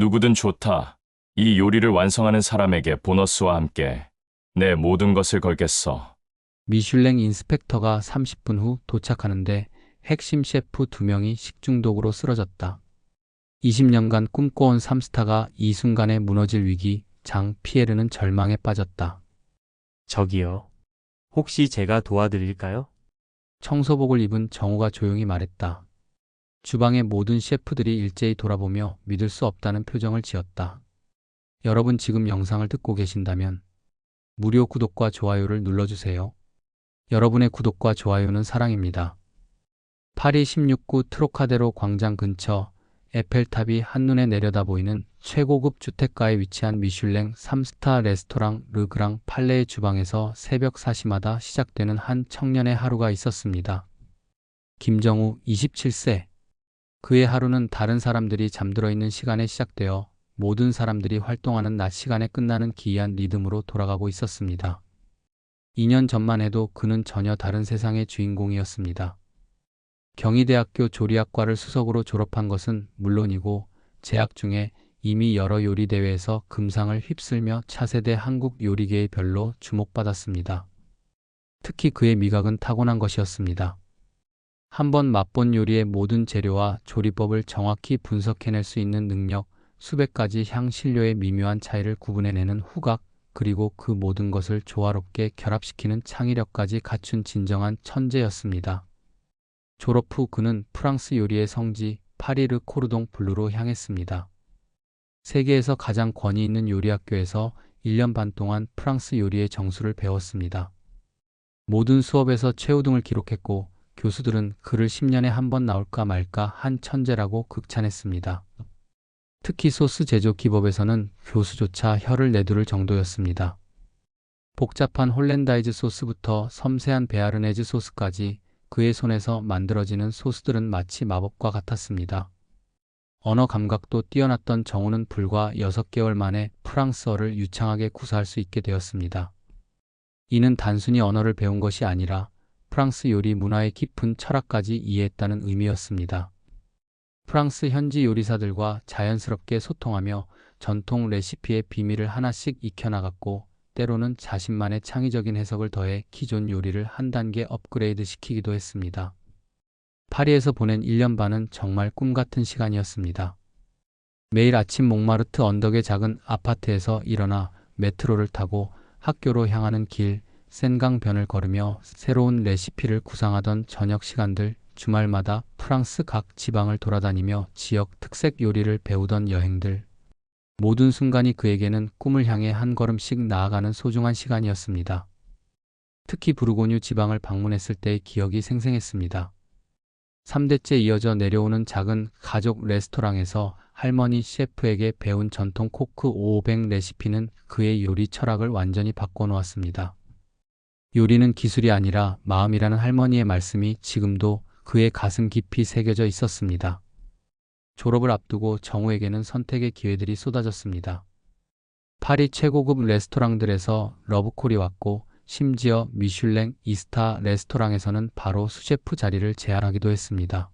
누구든 좋다. 이 요리를 완성하는 사람에게 보너스와 함께 내 모든 것을 걸겠어. 미슐랭 인스펙터가 30분 후 도착하는데 핵심 셰프 2명이 식중독으로 쓰러졌다. 20년간 꿈꿔온 3스타가 이 순간에 무너질 위기, 장 피에르는 절망에 빠졌다. 저기요. 혹시 제가 도와드릴까요? 청소복을 입은 정우가 조용히 말했다. 주방의 모든 셰프들이 일제히 돌아보며 믿을 수 없다는 표정을 지었다. 여러분 지금 영상을 듣고 계신다면 무료 구독과 좋아요를 눌러주세요. 여러분의 구독과 좋아요는 사랑입니다. 파리 16구 트로카데로 광장 근처 에펠탑이 한눈에 내려다 보이는 최고급 주택가에 위치한 미슐랭 3스타 레스토랑 르그랑 팔레의 주방에서 새벽 4시마다 시작되는 한 청년의 하루가 있었습니다. 김정우 27세. 그의 하루는 다른 사람들이 잠들어 있는 시간에 시작되어 모든 사람들이 활동하는 낮 시간에 끝나는 기이한 리듬으로 돌아가고 있었습니다. 2년 전만 해도 그는 전혀 다른 세상의 주인공이었습니다. 경희대학교 조리학과를 수석으로 졸업한 것은 물론이고 재학 중에 이미 여러 요리 대회에서 금상을 휩쓸며 차세대 한국 요리계의 별로 주목받았습니다. 특히 그의 미각은 타고난 것이었습니다. 한번 맛본 요리의 모든 재료와 조리법을 정확히 분석해낼 수 있는 능력, 수백 가지 향 신료의 미묘한 차이를 구분해내는 후각, 그리고 그 모든 것을 조화롭게 결합시키는 창의력까지 갖춘 진정한 천재였습니다. 졸업 후 그는 프랑스 요리의 성지 파리 르 코르동 블루로 향했습니다. 세계에서 가장 권위 있는 요리학교에서 1년 반 동안 프랑스 요리의 정수를 배웠습니다. 모든 수업에서 최우등을 기록했고 교수들은 그를 10년에 한 번 나올까 말까 한 천재라고 극찬했습니다. 특히 소스 제조 기법에서는 교수조차 혀를 내두를 정도였습니다. 복잡한 홀랜다이즈 소스부터 섬세한 베아르네즈 소스까지 그의 손에서 만들어지는 소스들은 마치 마법과 같았습니다. 언어 감각도 뛰어났던 정우는 불과 6개월 만에 프랑스어를 유창하게 구사할 수 있게 되었습니다. 이는 단순히 언어를 배운 것이 아니라 프랑스 요리 문화의 깊은 철학까지 이해했다는 의미였습니다. 프랑스 현지 요리사들과 자연스럽게 소통하며 전통 레시피의 비밀을 하나씩 익혀나갔고 때로는 자신만의 창의적인 해석을 더해 기존 요리를 한 단계 업그레이드 시키기도 했습니다. 파리에서 보낸 1년 반은 정말 꿈같은 시간이었습니다. 매일 아침 몽마르트 언덕의 작은 아파트에서 일어나 메트로를 타고 학교로 향하는 길, 센강변을 걸으며 새로운 레시피를 구상하던 저녁 시간들, 주말마다 프랑스 각 지방을 돌아다니며 지역 특색 요리를 배우던 여행들. 모든 순간이 그에게는 꿈을 향해 한 걸음씩 나아가는 소중한 시간이었습니다. 특히 부르고뉴 지방을 방문했을 때의 기억이 생생했습니다. 3대째 이어져 내려오는 작은 가족 레스토랑에서 할머니 셰프에게 배운 전통 코크 500 레시피는 그의 요리 철학을 완전히 바꿔놓았습니다. 요리는 기술이 아니라 마음이라는 할머니의 말씀이 지금도 그의 가슴 깊이 새겨져 있었습니다. 졸업을 앞두고 정우에게는 선택의 기회들이 쏟아졌습니다. 파리 최고급 레스토랑들에서 러브콜이 왔고 심지어 미슐랭 이스타 레스토랑에서는 바로 수셰프 자리를 제안하기도 했습니다.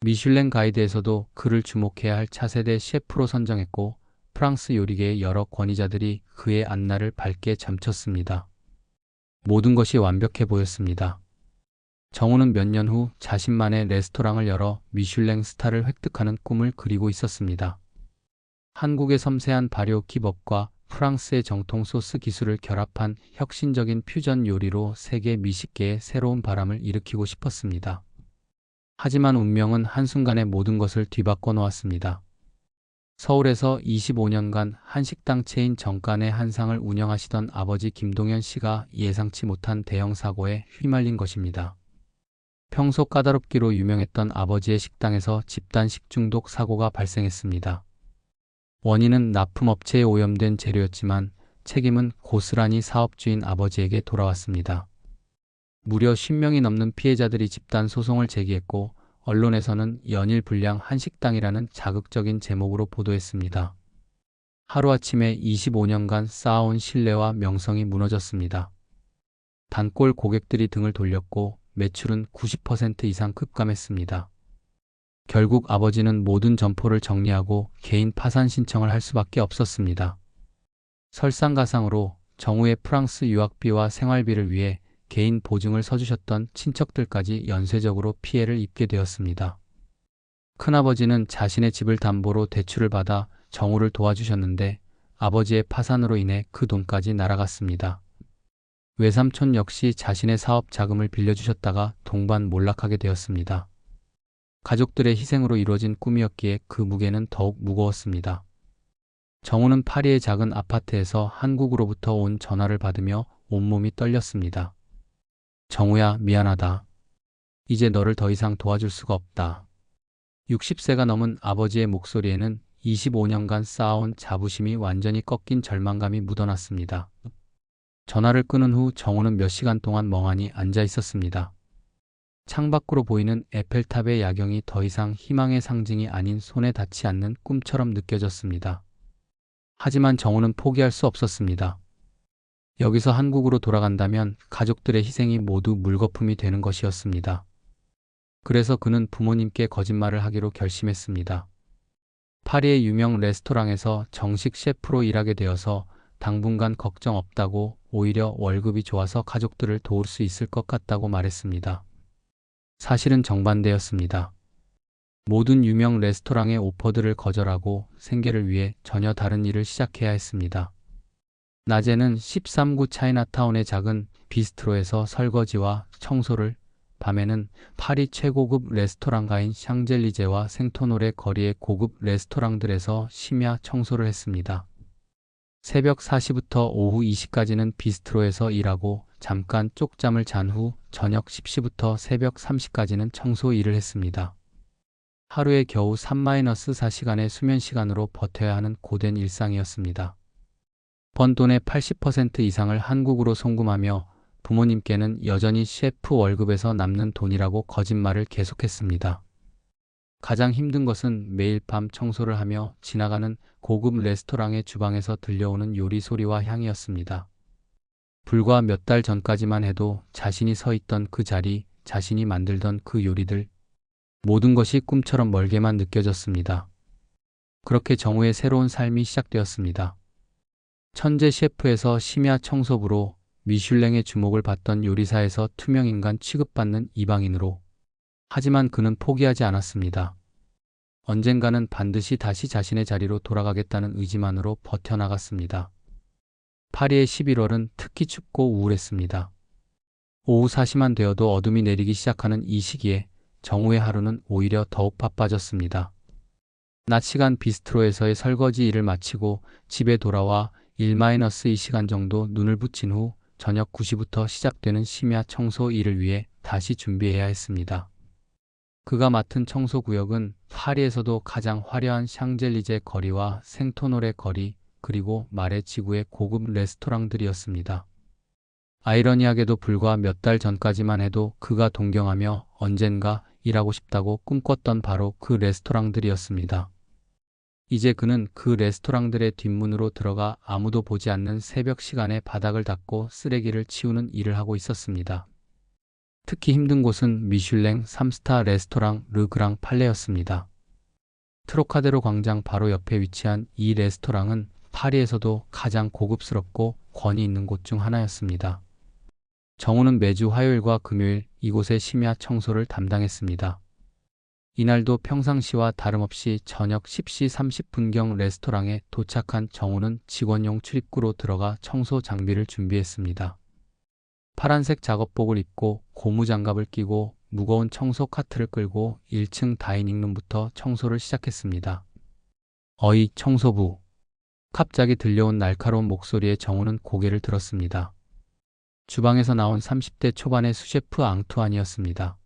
미슐랭 가이드에서도 그를 주목해야 할 차세대 셰프로 선정했고 프랑스 요리계의 여러 권위자들이 그의 안나를 밝게 점쳤습니다. 모든 것이 완벽해 보였습니다. 정우는 몇 년 후 자신만의 레스토랑을 열어 미슐랭 스타를 획득하는 꿈을 그리고 있었습니다. 한국의 섬세한 발효 기법과 프랑스의 정통 소스 기술을 결합한 혁신적인 퓨전 요리로 세계 미식계에 새로운 바람을 일으키고 싶었습니다. 하지만 운명은 한순간에 모든 것을 뒤바꿔 놓았습니다. 서울에서 25년간 한식당 체인 정간의 한상을 운영하시던 아버지 김동현 씨가 예상치 못한 대형 사고에 휘말린 것입니다. 평소 까다롭기로 유명했던 아버지의 식당에서 집단 식중독 사고가 발생했습니다. 원인은 납품업체에 오염된 재료였지만 책임은 고스란히 사업주인 아버지에게 돌아왔습니다. 무려 10명이 넘는 피해자들이 집단 소송을 제기했고 언론에서는 연일 불량 한식당이라는 자극적인 제목으로 보도했습니다. 하루아침에 25년간 쌓아온 신뢰와 명성이 무너졌습니다. 단골 고객들이 등을 돌렸고 매출은 90% 이상 급감했습니다. 결국 아버지는 모든 점포를 정리하고 개인 파산 신청을 할 수밖에 없었습니다. 설상가상으로 정우의 프랑스 유학비와 생활비를 위해 개인 보증을 서주셨던 친척들까지 연쇄적으로 피해를 입게 되었습니다. 큰아버지는 자신의 집을 담보로 대출을 받아 정우를 도와주셨는데 아버지의 파산으로 인해 그 돈까지 날아갔습니다. 외삼촌 역시 자신의 사업 자금을 빌려주셨다가 동반몰락하게 되었습니다. 가족들의 희생으로 이루어진 꿈이었기에 그 무게는 더욱 무거웠습니다. 정우는 파리의 작은 아파트에서 한국으로부터 온 전화를 받으며 온몸이 떨렸습니다. 정우야, 미안하다. 이제 너를 더 이상 도와줄 수가 없다. 60세가 넘은 아버지의 목소리에는 25년간 쌓아온 자부심이 완전히 꺾인 절망감이 묻어났습니다. 전화를 끊은 후 정우는 몇 시간 동안 멍하니 앉아 있었습니다. 창밖으로 보이는 에펠탑의 야경이 더 이상 희망의 상징이 아닌 손에 닿지 않는 꿈처럼 느껴졌습니다. 하지만 정우는 포기할 수 없었습니다. 여기서 한국으로 돌아간다면 가족들의 희생이 모두 물거품이 되는 것이었습니다. 그래서 그는 부모님께 거짓말을 하기로 결심했습니다. 파리의 유명 레스토랑에서 정식 셰프로 일하게 되어서 당분간 걱정 없다고, 오히려 월급이 좋아서 가족들을 도울 수 있을 것 같다고 말했습니다. 사실은 정반대였습니다. 모든 유명 레스토랑의 오퍼들을 거절하고 생계를 위해 전혀 다른 일을 시작해야 했습니다. 낮에는 13구 차이나타운의 작은 비스트로에서 설거지와 청소를, 밤에는 파리 최고급 레스토랑가인 샹젤리제와 생토노레 거리의 고급 레스토랑들에서 심야 청소를 했습니다. 새벽 4시부터 오후 2시까지는 비스트로에서 일하고 잠깐 쪽잠을 잔 후 저녁 10시부터 새벽 3시까지는 청소 일을 했습니다. 하루에 겨우 3-4시간의 수면 시간으로 버텨야 하는 고된 일상이었습니다. 번 돈의 80% 이상을 한국으로 송금하며 부모님께는 여전히 셰프 월급에서 남는 돈이라고 거짓말을 계속했습니다. 가장 힘든 것은 매일 밤 청소를 하며 지나가는 고급 레스토랑의 주방에서 들려오는 요리 소리와 향이었습니다. 불과 몇 달 전까지만 해도 자신이 서 있던 그 자리, 자신이 만들던 그 요리들, 모든 것이 꿈처럼 멀게만 느껴졌습니다. 그렇게 정우의 새로운 삶이 시작되었습니다. 천재 셰프에서 심야 청소부로, 미슐랭의 주목을 받던 요리사에서 투명인간 취급받는 이방인으로. 하지만 그는 포기하지 않았습니다. 언젠가는 반드시 다시 자신의 자리로 돌아가겠다는 의지만으로 버텨나갔습니다. 파리의 11월은 특히 춥고 우울했습니다. 오후 4시만 되어도 어둠이 내리기 시작하는 이 시기에 정우의 하루는 오히려 더욱 바빠졌습니다. 낮 시간 비스트로에서의 설거지 일을 마치고 집에 돌아와 1-2시간 정도 눈을 붙인 후 저녁 9시부터 시작되는 심야 청소 일을 위해 다시 준비해야 했습니다. 그가 맡은 청소 구역은 파리에서도 가장 화려한 샹젤리제 거리와 생토노레 거리, 그리고 마레 지구의 고급 레스토랑들이었습니다. 아이러니하게도 불과 몇 달 전까지만 해도 그가 동경하며 언젠가 일하고 싶다고 꿈꿨던 바로 그 레스토랑들이었습니다. 이제 그는 그 레스토랑들의 뒷문으로 들어가 아무도 보지 않는 새벽 시간에 바닥을 닦고 쓰레기를 치우는 일을 하고 있었습니다. 특히 힘든 곳은 미슐랭 3스타 레스토랑 르그랑 팔레였습니다. 트로카데로 광장 바로 옆에 위치한 이 레스토랑은 파리에서도 가장 고급스럽고 권위 있는 곳 중 하나였습니다. 정우는 매주 화요일과 금요일 이곳의 심야 청소를 담당했습니다. 이날도 평상시와 다름없이 저녁 10시 30분경 레스토랑에 도착한 정우는 직원용 출입구로 들어가 청소 장비를 준비했습니다. 파란색 작업복을 입고 고무장갑을 끼고 무거운 청소 카트를 끌고 1층 다이닝룸부터 청소를 시작했습니다. 어이, 청소부. 갑자기 들려온 날카로운 목소리에 정우는 고개를 들었습니다. 주방에서 나온 30대 초반의 수셰프 앙투안이었습니다.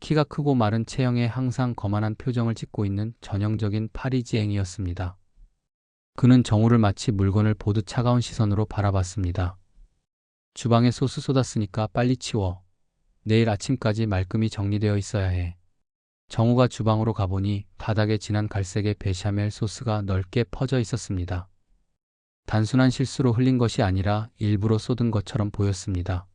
키가 크고 마른 체형에 항상 거만한 표정을 짓고 있는 전형적인 파리지앵이었습니다. 그는 정우를 마치 물건을 보듯 차가운 시선으로 바라봤습니다. 주방에 소스 쏟았으니까 빨리 치워. 내일 아침까지 말끔히 정리되어 있어야 해. 정우가 주방으로 가보니 바닥에 진한 갈색의 베샤멜 소스가 넓게 퍼져 있었습니다. 단순한 실수로 흘린 것이 아니라 일부러 쏟은 것처럼 보였습니다.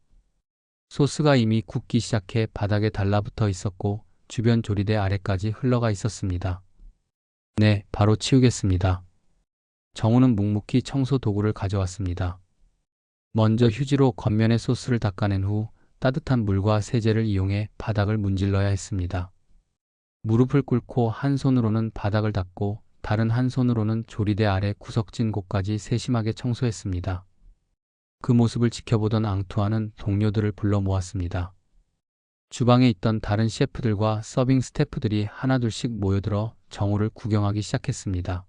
소스가 이미 굳기 시작해 바닥에 달라붙어 있었고 주변 조리대 아래까지 흘러가 있었습니다. 네, 바로 치우겠습니다. 정우는 묵묵히 청소 도구를 가져왔습니다. 먼저 휴지로 겉면에 소스를 닦아낸 후 따뜻한 물과 세제를 이용해 바닥을 문질러야 했습니다. 무릎을 꿇고 한 손으로는 바닥을 닦고 다른 한 손으로는 조리대 아래 구석진 곳까지 세심하게 청소했습니다. 그 모습을 지켜보던 앙투아는 동료들을 불러 모았습니다. 주방에 있던 다른 셰프들과 서빙 스태프들이 하나둘씩 모여들어 정우를 구경하기 시작했습니다.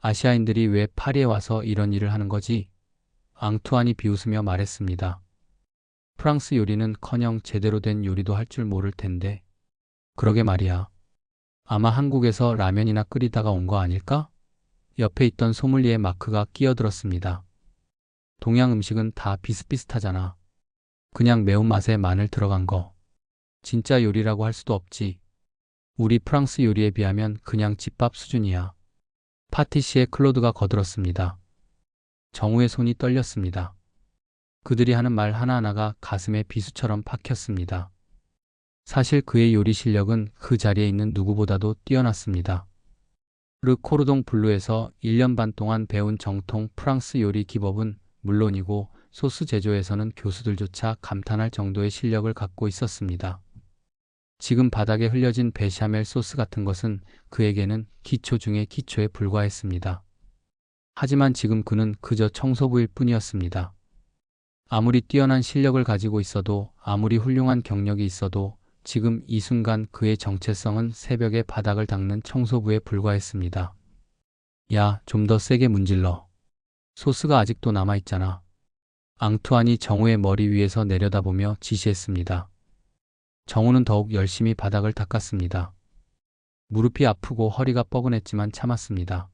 아시아인들이 왜 파리에 와서 이런 일을 하는 거지? 앙투안이 비웃으며 말했습니다. 프랑스 요리는커녕 제대로 된 요리도 할 줄 모를 텐데. 그러게 말이야. 아마 한국에서 라면이나 끓이다가 온 거 아닐까? 옆에 있던 소믈리에 마크가 끼어들었습니다. 동양 음식은 다 비슷비슷하잖아. 그냥 매운맛에 마늘 들어간 거. 진짜 요리라고 할 수도 없지. 우리 프랑스 요리에 비하면 그냥 집밥 수준이야. 파티시에 클로드가 거들었습니다. 정우의 손이 떨렸습니다. 그들이 하는 말 하나하나가 가슴에 비수처럼 박혔습니다. 사실 그의 요리 실력은 그 자리에 있는 누구보다도 뛰어났습니다. 르 코르동 블루에서 1년 반 동안 배운 정통 프랑스 요리 기법은 물론이고 소스 제조에서는 교수들조차 감탄할 정도의 실력을 갖고 있었습니다. 지금 바닥에 흘려진 베샤멜 소스 같은 것은 그에게는 기초 중의 기초에 불과했습니다. 하지만 지금 그는 그저 청소부일 뿐이었습니다. 아무리 뛰어난 실력을 가지고 있어도 아무리 훌륭한 경력이 있어도 지금 이 순간 그의 정체성은 새벽에 바닥을 닦는 청소부에 불과했습니다. 야, 좀 더 세게 문질러. 소스가 아직도 남아있잖아. 앙투안이 정우의 머리 위에서 내려다보며 지시했습니다. 정우는 더욱 열심히 바닥을 닦았습니다. 무릎이 아프고 허리가 뻐근했지만 참았습니다.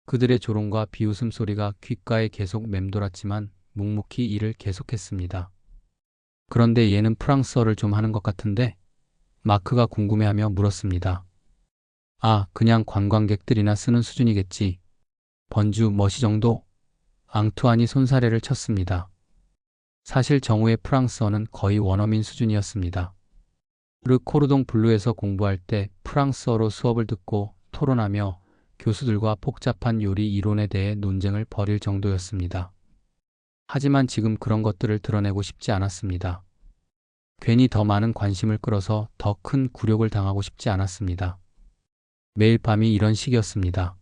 그들의 조롱과 비웃음 소리가 귓가에 계속 맴돌았지만 묵묵히 일을 계속했습니다. 그런데 얘는 프랑스어를 좀 하는 것 같은데? 마크가 궁금해하며 물었습니다. 아, 그냥 관광객들이나 쓰는 수준이겠지. 번주 머시 정도? 앙투안이 손사래를 쳤습니다. 사실 정우의 프랑스어는 거의 원어민 수준이었습니다. 르 코르동 블루에서 공부할 때 프랑스어로 수업을 듣고 토론하며 교수들과 복잡한 요리 이론에 대해 논쟁을 벌일 정도였습니다. 하지만 지금 그런 것들을 드러내고 싶지 않았습니다. 괜히 더 많은 관심을 끌어서 더 큰 굴욕을 당하고 싶지 않았습니다. 매일 밤이 이런 식이었습니다.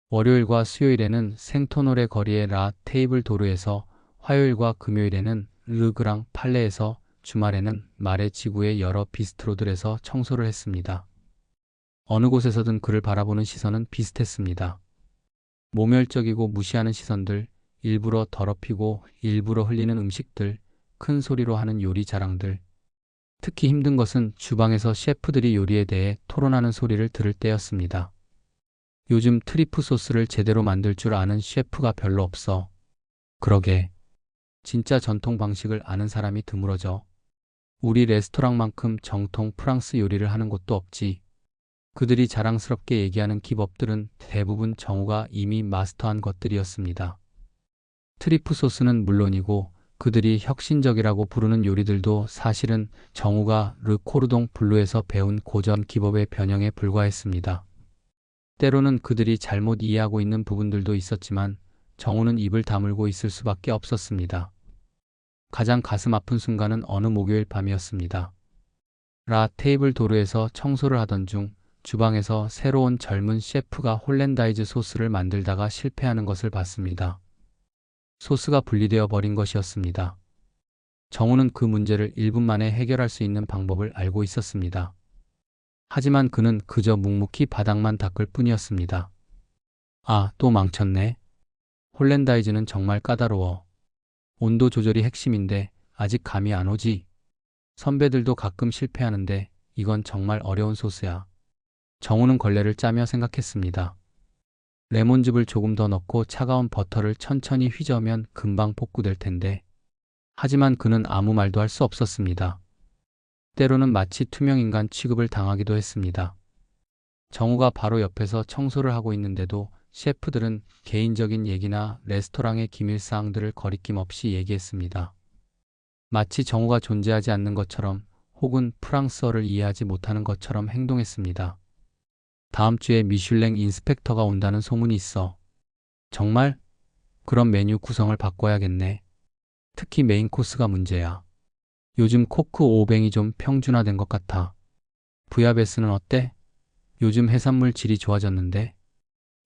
월요일과 수요일에는 생토노레 거리의 라 테이블 도르에서, 화요일과 금요일에는 르그랑 팔레에서, 주말에는 마레 지구의 여러 비스트로들에서 청소를 했습니다. 어느 곳에서든 그를 바라보는 시선은 비슷했습니다. 모멸적이고 무시하는 시선들, 일부러 더럽히고 일부러 흘리는 음식들, 큰 소리로 하는 요리 자랑들. 특히 힘든 것은 주방에서 셰프들이 요리에 대해 토론하는 소리를 들을 때였습니다. 요즘 트리프 소스를 제대로 만들 줄 아는 셰프가 별로 없어. 그러게. 진짜 전통 방식을 아는 사람이 드물어져. 우리 레스토랑만큼 정통 프랑스 요리를 하는 곳도 없지. 그들이 자랑스럽게 얘기하는 기법들은 대부분 정우가 이미 마스터한 것들이었습니다. 트리프 소스는 물론이고 그들이 혁신적이라고 부르는 요리들도 사실은 정우가 르 코르동 블루에서 배운 고전 기법의 변형에 불과했습니다. 때로는 그들이 잘못 이해하고 있는 부분들도 있었지만 정우는 입을 다물고 있을 수밖에 없었습니다. 가장 가슴 아픈 순간은 어느 목요일 밤이었습니다. 라 테이블 도르에서 청소를 하던 중 주방에서 새로운 젊은 셰프가 홀랜다이즈 소스를 만들다가 실패하는 것을 봤습니다. 소스가 분리되어 버린 것이었습니다. 정우는 그 문제를 1분 만에 해결할 수 있는 방법을 알고 있었습니다. 하지만 그는 그저 묵묵히 바닥만 닦을 뿐이었습니다. 아, 또 망쳤네. 홀랜다이즈는 정말 까다로워. 온도 조절이 핵심인데 아직 감이 안 오지. 선배들도 가끔 실패하는데 이건 정말 어려운 소스야. 정우는 걸레를 짜며 생각했습니다. 레몬즙을 조금 더 넣고 차가운 버터를 천천히 휘저으면 금방 복구될 텐데. 하지만 그는 아무 말도 할 수 없었습니다. 때로는 마치 투명인간 취급을 당하기도 했습니다. 정우가 바로 옆에서 청소를 하고 있는데도 셰프들은 개인적인 얘기나 레스토랑의 기밀사항들을 거리낌 없이 얘기했습니다. 마치 정우가 존재하지 않는 것처럼 혹은 프랑스어를 이해하지 못하는 것처럼 행동했습니다. 다음 주에 미슐랭 인스펙터가 온다는 소문이 있어. 정말? 그럼 메뉴 구성을 바꿔야겠네. 특히 메인 코스가 문제야. 요즘 코크 오뱅이 좀 평준화된 것 같아. 부야베스는 어때? 요즘 해산물 질이 좋아졌는데?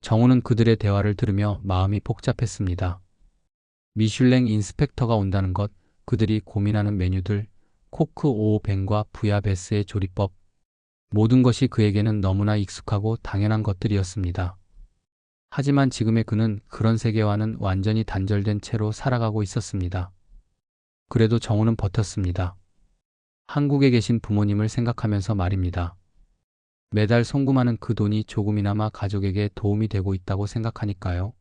정우는 그들의 대화를 들으며 마음이 복잡했습니다. 미슐랭 인스펙터가 온다는 것, 그들이 고민하는 메뉴들, 코크 오뱅과 부야베스의 조리법, 모든 것이 그에게는 너무나 익숙하고 당연한 것들이었습니다. 하지만 지금의 그는 그런 세계와는 완전히 단절된 채로 살아가고 있었습니다. 그래도 정우는 버텼습니다. 한국에 계신 부모님을 생각하면서 말입니다. 매달 송금하는 그 돈이 조금이나마 가족에게 도움이 되고 있다고 생각하니까요.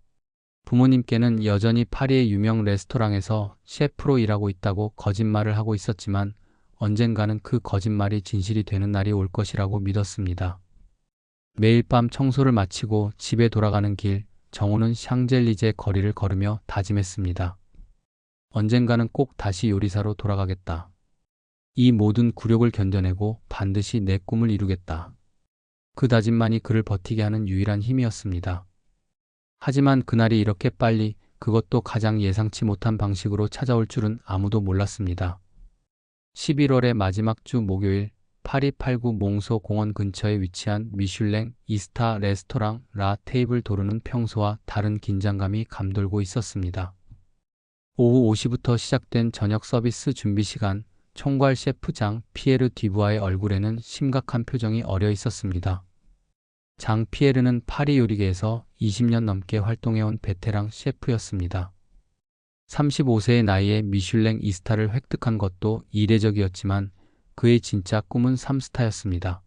부모님께는 여전히 파리의 유명 레스토랑에서 셰프로 일하고 있다고 거짓말을 하고 있었지만 언젠가는 그 거짓말이 진실이 되는 날이 올 것이라고 믿었습니다. 매일 밤 청소를 마치고 집에 돌아가는 길, 정우는 샹젤리제 거리를 걸으며 다짐했습니다. 언젠가는 꼭 다시 요리사로 돌아가겠다. 이 모든 굴욕을 견뎌내고 반드시 내 꿈을 이루겠다. 그 다짐만이 그를 버티게 하는 유일한 힘이었습니다. 하지만 그날이 이렇게 빨리, 그것도 가장 예상치 못한 방식으로 찾아올 줄은 아무도 몰랐습니다. 11월의 마지막 주 목요일, 파리 8구 몽소 공원 근처에 위치한 미슐랭 이스타 레스토랑 라 테이블 도르는 평소와 다른 긴장감이 감돌고 있었습니다. 오후 5시부터 시작된 저녁 서비스 준비 시간, 총괄 셰프 장 피에르 디부아의 얼굴에는 심각한 표정이 어려 있었습니다. 장 피에르는 파리 요리계에서 20년 넘게 활동해온 베테랑 셰프였습니다. 35세의 나이에 미슐랭 이스타를 획득한 것도 이례적이었지만 그의 진짜 꿈은 3스타였습니다.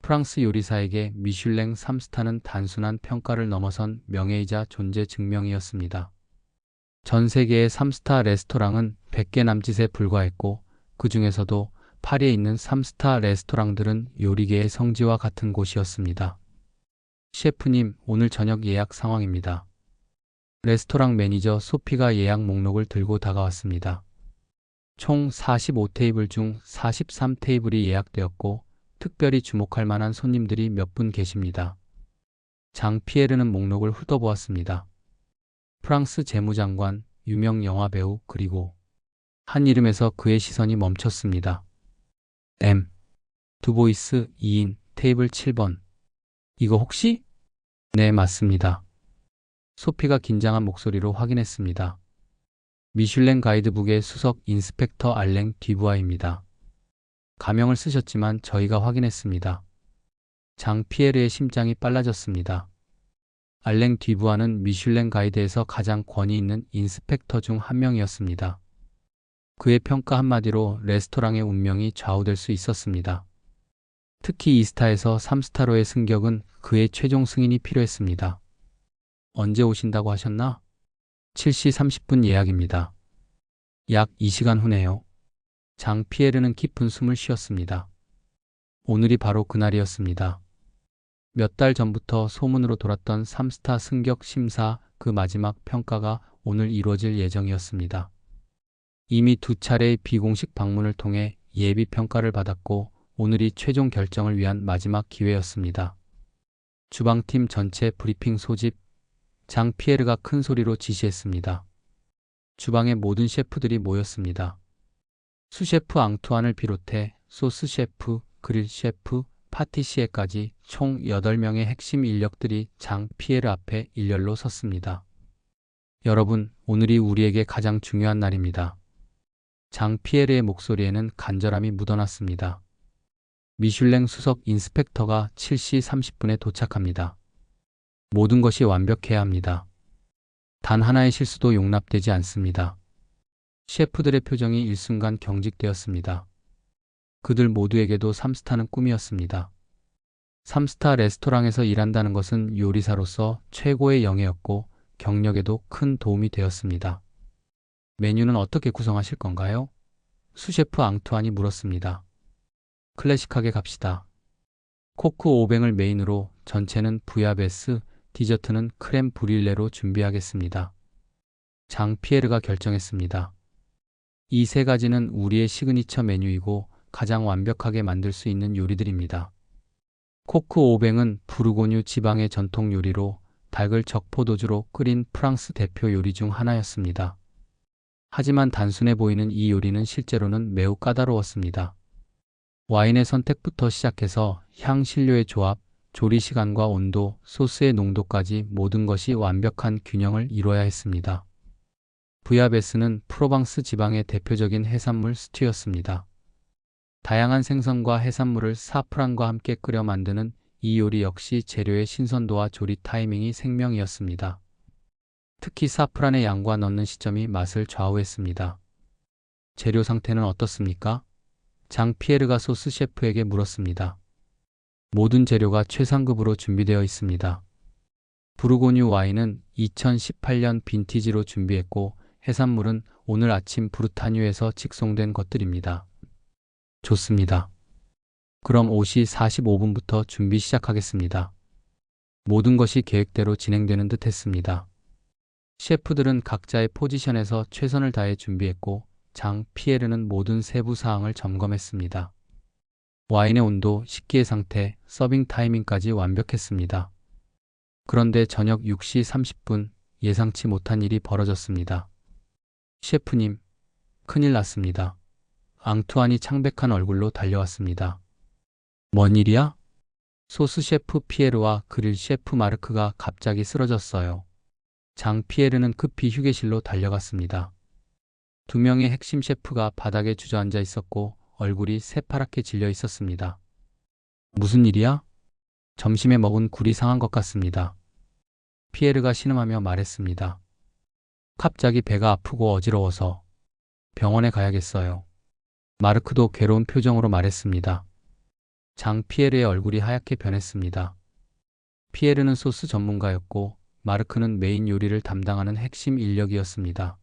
프랑스 요리사에게 미슐랭 3스타는 단순한 평가를 넘어선 명예이자 존재 증명이었습니다. 전 세계의 3스타 레스토랑은 100개 남짓에 불과했고 그 중에서도 파리에 있는 3스타 레스토랑들은 요리계의 성지와 같은 곳이었습니다. 셰프님, 오늘 저녁 예약 상황입니다. 레스토랑 매니저 소피가 예약 목록을 들고 다가왔습니다. 총 45테이블 중 43테이블이 예약되었고 특별히 주목할 만한 손님들이 몇 분 계십니다. 장 피에르는 목록을 훑어보았습니다. 프랑스 재무장관, 유명 영화배우, 그리고 한 이름에서 그의 시선이 멈췄습니다. 두보이스 2인 테이블 7번. 이거 혹시? 네, 맞습니다. 소피가 긴장한 목소리로 확인했습니다. 미슐랭 가이드북의 수석 인스펙터 알랭 뒤부아입니다. 가명을 쓰셨지만 저희가 확인했습니다. 장 피에르의 심장이 빨라졌습니다. 알랭 뒤부아는 미슐랭 가이드에서 가장 권위 있는 인스펙터 중 한 명이었습니다. 그의 평가 한마디로 레스토랑의 운명이 좌우될 수 있었습니다. 특히 이스타에서 3스타로의 승격은 그의 최종 승인이 필요했습니다. 언제 오신다고 하셨나? 7시 30분 예약입니다. 약 2시간 후네요. 장 피에르는 깊은 숨을 쉬었습니다. 오늘이 바로 그날이었습니다. 몇 달 전부터 소문으로 돌았던 3스타 승격 심사 그 마지막 평가가 오늘 이루어질 예정이었습니다. 이미 2차례의 비공식 방문을 통해 예비 평가를 받았고 오늘이 최종 결정을 위한 마지막 기회였습니다. 주방팀 전체 브리핑 소집, 장 피에르가 큰 소리로 지시했습니다. 주방의 모든 셰프들이 모였습니다. 수셰프 앙투안을 비롯해 소스 셰프, 그릴 셰프, 파티시에까지 총 8명의 핵심 인력들이 장 피에르 앞에 일렬로 섰습니다. 여러분, 오늘이 우리에게 가장 중요한 날입니다. 장 피에르의 목소리에는 간절함이 묻어났습니다. 미슐랭 수석 인스펙터가 7시 30분에 도착합니다. 모든 것이 완벽해야 합니다. 단 하나의 실수도 용납되지 않습니다. 셰프들의 표정이 일순간 경직되었습니다. 그들 모두에게도 3스타는 꿈이었습니다. 3스타 레스토랑에서 일한다는 것은 요리사로서 최고의 영예였고 경력에도 큰 도움이 되었습니다. 메뉴는 어떻게 구성하실 건가요? 수셰프 앙투안이 물었습니다. 클래식하게 갑시다. 코크 오뱅을 메인으로 전체는 부야베스, 디저트는 크렘 브릴레로 준비하겠습니다. 장 피에르가 결정했습니다. 이 세 가지는 우리의 시그니처 메뉴이고 가장 완벽하게 만들 수 있는 요리들입니다. 코크 오뱅은 부르고뉴 지방의 전통 요리로 닭을 적포도주로 끓인 프랑스 대표 요리 중 하나였습니다. 하지만 단순해 보이는 이 요리는 실제로는 매우 까다로웠습니다. 와인의 선택부터 시작해서 향 신료의 조합, 조리 시간과 온도, 소스의 농도까지 모든 것이 완벽한 균형을 이뤄야 했습니다. 부야베스는 프로방스 지방의 대표적인 해산물 스튜였습니다. 다양한 생선과 해산물을 사프란과 함께 끓여 만드는 이 요리 역시 재료의 신선도와 조리 타이밍이 생명이었습니다. 특히 사프란의 양과 넣는 시점이 맛을 좌우했습니다. 재료 상태는 어떻습니까? 장 피에르가 소스 셰프에게 물었습니다. 모든 재료가 최상급으로 준비되어 있습니다. 부르고뉴 와인은 2018년 빈티지로 준비했고 해산물은 오늘 아침 브루타뉴에서 직송된 것들입니다. 좋습니다. 그럼 5시 45분부터 준비 시작하겠습니다. 모든 것이 계획대로 진행되는 듯 했습니다. 셰프들은 각자의 포지션에서 최선을 다해 준비했고 장 피에르는 모든 세부 사항을 점검했습니다. 와인의 온도, 식기의 상태, 서빙 타이밍까지 완벽했습니다. 그런데 저녁 6시 30분 예상치 못한 일이 벌어졌습니다. 셰프님, 큰일 났습니다. 앙투안이 창백한 얼굴로 달려왔습니다. 뭔 일이야? 소스 셰프 피에르와 그릴 셰프 마르크가 갑자기 쓰러졌어요. 장 피에르는 급히 휴게실로 달려갔습니다. 두 명의 핵심 셰프가 바닥에 주저앉아 있었고 얼굴이 새파랗게 질려 있었습니다. 무슨 일이야? 점심에 먹은 굴이 상한 것 같습니다. 피에르가 신음하며 말했습니다. 갑자기 배가 아프고 어지러워서 병원에 가야겠어요. 마르크도 괴로운 표정으로 말했습니다. 장 피에르의 얼굴이 하얗게 변했습니다. 피에르는 소스 전문가였고 마르크는 메인 요리를 담당하는 핵심 인력이었습니다.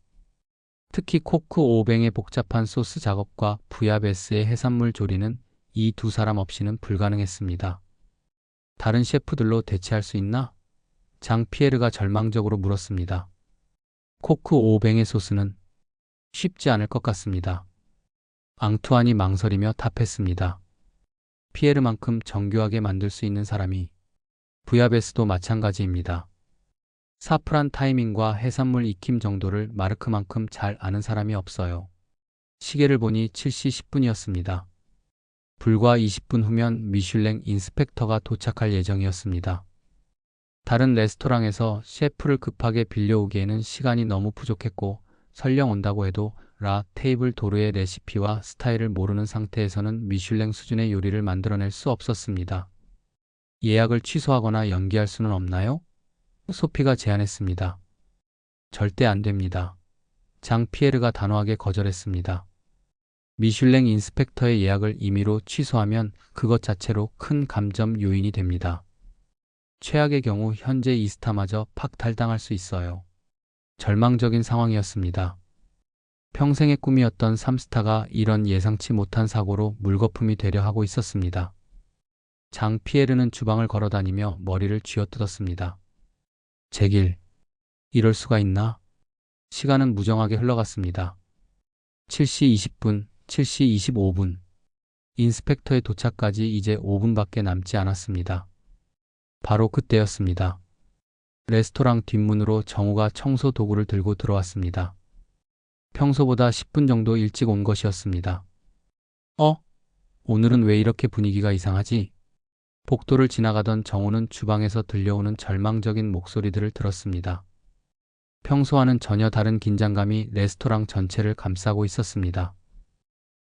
특히 코크 오뱅의 복잡한 소스 작업과 부야베스의 해산물 조리는 이 두 사람 없이는 불가능했습니다. 다른 셰프들로 대체할 수 있나? 장 피에르가 절망적으로 물었습니다. 코크 오뱅의 소스는 쉽지 않을 것 같습니다. 앙투안이 망설이며 답했습니다. 피에르만큼 정교하게 만들 수 있는 사람이 부야베스도 마찬가지입니다. 사프란 타이밍과 해산물 익힘 정도를 마르크만큼 잘 아는 사람이 없어요. 시계를 보니 7시 10분이었습니다. 불과 20분 후면 미슐랭 인스펙터가 도착할 예정이었습니다. 다른 레스토랑에서 셰프를 급하게 빌려오기에는 시간이 너무 부족했고 설령 온다고 해도 라 테이블 도르의 레시피와 스타일을 모르는 상태에서는 미슐랭 수준의 요리를 만들어낼 수 없었습니다. 예약을 취소하거나 연기할 수는 없나요? 소피가 제안했습니다. 절대 안 됩니다. 장 피에르가 단호하게 거절했습니다. 미슐랭 인스펙터의 예약을 임의로 취소하면 그것 자체로 큰 감점 요인이 됩니다. 최악의 경우 현재 이스타마저 박탈당할 수 있어요. 절망적인 상황이었습니다. 평생의 꿈이었던 3스타가 이런 예상치 못한 사고로 물거품이 되려 하고 있었습니다. 장 피에르는 주방을 걸어다니며 머리를 쥐어뜯었습니다. 제길, 이럴 수가 있나? 시간은 무정하게 흘러갔습니다. 7시 20분, 7시 25분. 인스펙터의 도착까지 이제 5분밖에 남지 않았습니다. 바로 그때였습니다. 레스토랑 뒷문으로 정우가 청소 도구를 들고 들어왔습니다. 평소보다 10분 정도 일찍 온 것이었습니다. 오늘은 왜 이렇게 분위기가 이상하지? 복도를 지나가던 정우는 주방에서 들려오는 절망적인 목소리들을 들었습니다. 평소와는 전혀 다른 긴장감이 레스토랑 전체를 감싸고 있었습니다.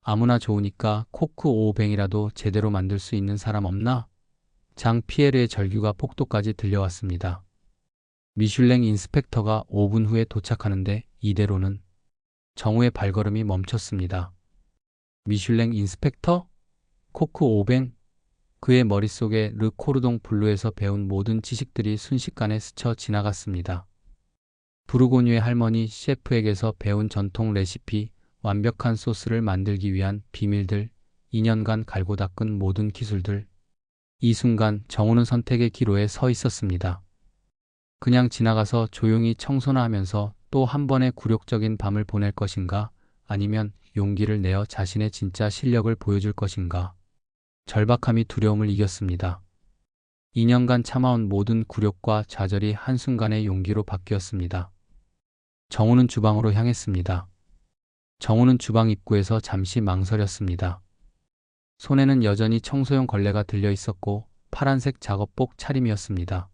아무나 좋으니까 코크 오뱅이라도 제대로 만들 수 있는 사람 없나? 장 피에르의 절규가 복도까지 들려왔습니다. 미슐랭 인스펙터가 5분 후에 도착하는데 이대로는 정우의 발걸음이 멈췄습니다. 미슐랭 인스펙터? 코크 오뱅? 그의 머릿속에 르 코르동 블루에서 배운 모든 지식들이 순식간에 스쳐 지나갔습니다. 부르고뉴의 할머니 셰프에게서 배운 전통 레시피, 완벽한 소스를 만들기 위한 비밀들, 2년간 갈고 닦은 모든 기술들. 이 순간 정우는 선택의 기로에 서 있었습니다. 그냥 지나가서 조용히 청소나 하면서 또 한 번의 굴욕적인 밤을 보낼 것인가, 아니면 용기를 내어 자신의 진짜 실력을 보여줄 것인가? 절박함이 두려움을 이겼습니다. 2년간 참아온 모든 굴욕과 좌절이 한순간에 용기로 바뀌었습니다. 정우는 주방으로 향했습니다. 정우는 주방 입구에서 잠시 망설였습니다. 손에는 여전히 청소용 걸레가 들려 있었고 파란색 작업복 차림이었습니다.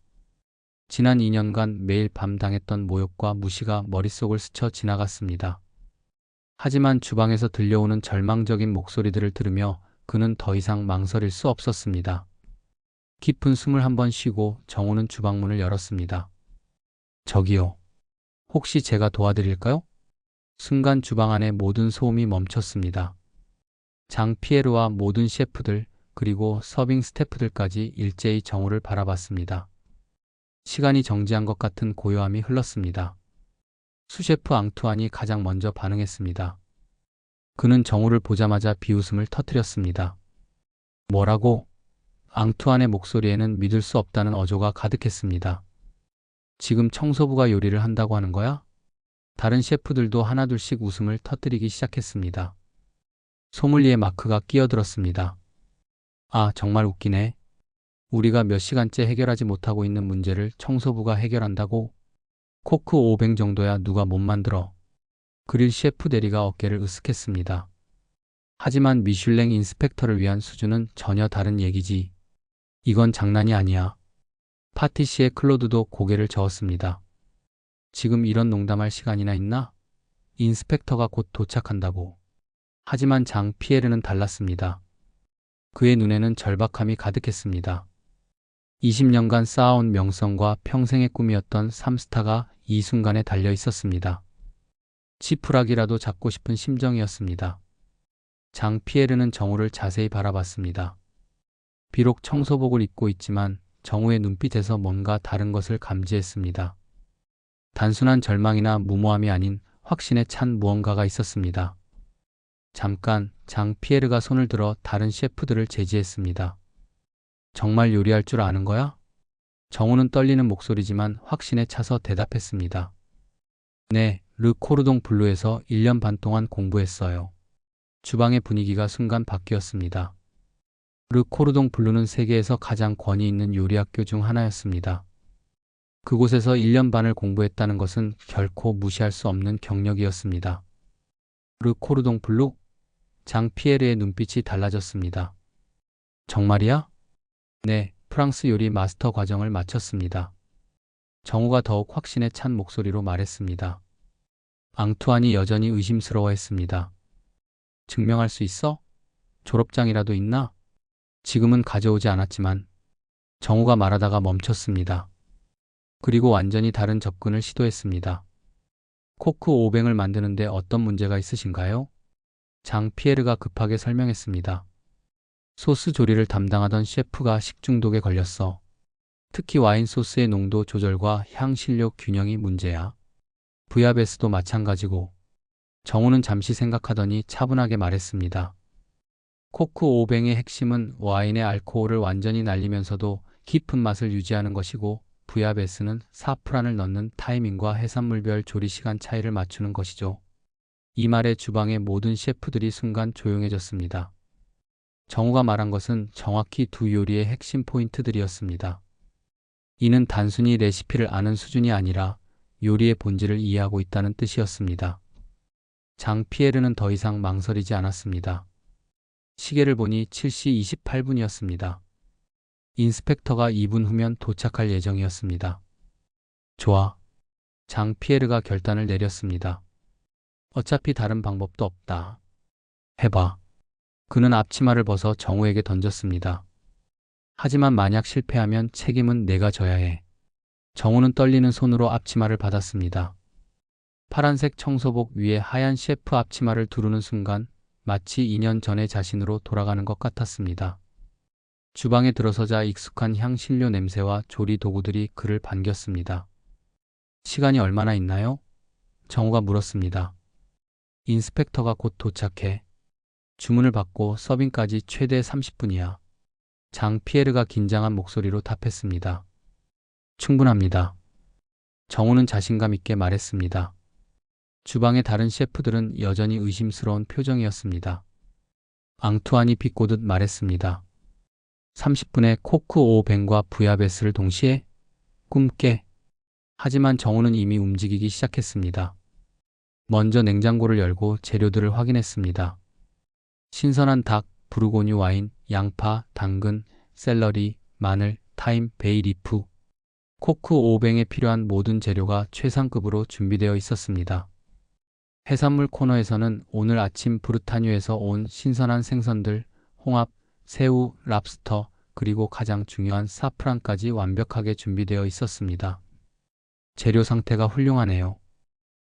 지난 2년간 매일 밤 당했던 모욕과 무시가 머릿속을 스쳐 지나갔습니다. 하지만 주방에서 들려오는 절망적인 목소리들을 들으며 그는 더 이상 망설일 수 없었습니다. 깊은 숨을 한번 쉬고 정우는 주방문을 열었습니다. 저기요. 혹시 제가 도와드릴까요? 순간 주방 안의 모든 소음이 멈췄습니다. 장 피에르와 모든 셰프들 그리고 서빙 스태프들까지 일제히 정우를 바라봤습니다. 시간이 정지한 것 같은 고요함이 흘렀습니다. 수셰프 앙투안이 가장 먼저 반응했습니다. 그는 정우를 보자마자 비웃음을 터뜨렸습니다. 뭐라고? 앙투안의 목소리에는 믿을 수 없다는 어조가 가득했습니다. 지금 청소부가 요리를 한다고 하는 거야? 다른 셰프들도 하나둘씩 웃음을 터뜨리기 시작했습니다. 소믈리에 마크가 끼어들었습니다. 아, 정말 웃기네. 우리가 몇 시간째 해결하지 못하고 있는 문제를 청소부가 해결한다고? 코크 500 정도야 누가 못 만들어. 그릴 셰프 대리가 어깨를 으쓱했습니다. 하지만 미슐랭 인스펙터를 위한 수준은 전혀 다른 얘기지. 이건 장난이 아니야. 파티시에 클로드도 고개를 저었습니다. 지금 이런 농담할 시간이나 있나? 인스펙터가 곧 도착한다고. 하지만 장 피에르는 달랐습니다. 그의 눈에는 절박함이 가득했습니다. 20년간 쌓아온 명성과 평생의 꿈이었던 3스타가 이 순간에 달려 있었습니다. 지푸라기라도 잡고 싶은 심정이었습니다. 장 피에르는 정우를 자세히 바라봤습니다. 비록 청소복을 입고 있지만 정우의 눈빛에서 뭔가 다른 것을 감지했습니다. 단순한 절망이나 무모함이 아닌 확신에 찬 무언가가 있었습니다. 잠깐 장 피에르가 손을 들어 다른 셰프들을 제지했습니다. 정말 요리할 줄 아는 거야? 정우는 떨리는 목소리지만 확신에 차서 대답했습니다. 네, 르 코르동 블루에서 1년 반 동안 공부했어요. 주방의 분위기가 순간 바뀌었습니다. 르 코르동 블루는 세계에서 가장 권위 있는 요리 학교 중 하나였습니다. 그곳에서 1년 반을 공부했다는 것은 결코 무시할 수 없는 경력이었습니다. 르 코르동 블루? 장 피에르의 눈빛이 달라졌습니다. 정말이야? 네, 프랑스 요리 마스터 과정을 마쳤습니다. 정우가 더욱 확신에 찬 목소리로 말했습니다. 앙투안이 여전히 의심스러워했습니다. 증명할 수 있어? 졸업장이라도 있나? 지금은 가져오지 않았지만 정우가 말하다가 멈췄습니다. 그리고 완전히 다른 접근을 시도했습니다. 코크 오뱅을 만드는데 어떤 문제가 있으신가요? 장 피에르가 급하게 설명했습니다. 소스 조리를 담당하던 셰프가 식중독에 걸렸어. 특히 와인 소스의 농도 조절과 향신료 균형이 문제야. 부야베스도 마찬가지고. 정우는 잠시 생각하더니 차분하게 말했습니다. 코크 오뱅의 핵심은 와인의 알코올을 완전히 날리면서도 깊은 맛을 유지하는 것이고 부야베스는 사프란을 넣는 타이밍과 해산물별 조리 시간 차이를 맞추는 것이죠. 이 말에 주방의 모든 셰프들이 순간 조용해졌습니다. 정우가 말한 것은 정확히 두 요리의 핵심 포인트들이었습니다. 이는 단순히 레시피를 아는 수준이 아니라 요리의 본질을 이해하고 있다는 뜻이었습니다. 장 피에르는 더 이상 망설이지 않았습니다. 시계를 보니 7시 28분이었습니다. 인스펙터가 2분 후면 도착할 예정이었습니다. 좋아. 장 피에르가 결단을 내렸습니다. 어차피 다른 방법도 없다. 해봐. 그는 앞치마를 벗어 정우에게 던졌습니다. 하지만 만약 실패하면 책임은 내가 져야 해. 정우는 떨리는 손으로 앞치마를 받았습니다. 파란색 청소복 위에 하얀 셰프 앞치마를 두르는 순간 마치 2년 전의 자신으로 돌아가는 것 같았습니다. 주방에 들어서자 익숙한 향신료 냄새와 조리 도구들이 그를 반겼습니다. 시간이 얼마나 있나요? 정우가 물었습니다. 인스펙터가 곧 도착해. 주문을 받고 서빙까지 최대 30분이야. 장 피에르가 긴장한 목소리로 답했습니다. 충분합니다. 정우는 자신감 있게 말했습니다. 주방의 다른 셰프들은 여전히 의심스러운 표정이었습니다. 앙투안이 비꼬듯 말했습니다. 30분에 코크 오뱅과 부야베스를 동시에 꿈깨. 하지만 정우는 이미 움직이기 시작했습니다. 먼저 냉장고를 열고 재료들을 확인했습니다. 신선한 닭, 부르고뉴 와인, 양파, 당근, 샐러리, 마늘, 타임, 베이리프. 코크 오뱅에 필요한 모든 재료가 최상급으로 준비되어 있었습니다. 해산물 코너에서는 오늘 아침 브르타뉴에서 온 신선한 생선들, 홍합, 새우, 랍스터, 그리고 가장 중요한 사프란까지 완벽하게 준비되어 있었습니다. 재료 상태가 훌륭하네요.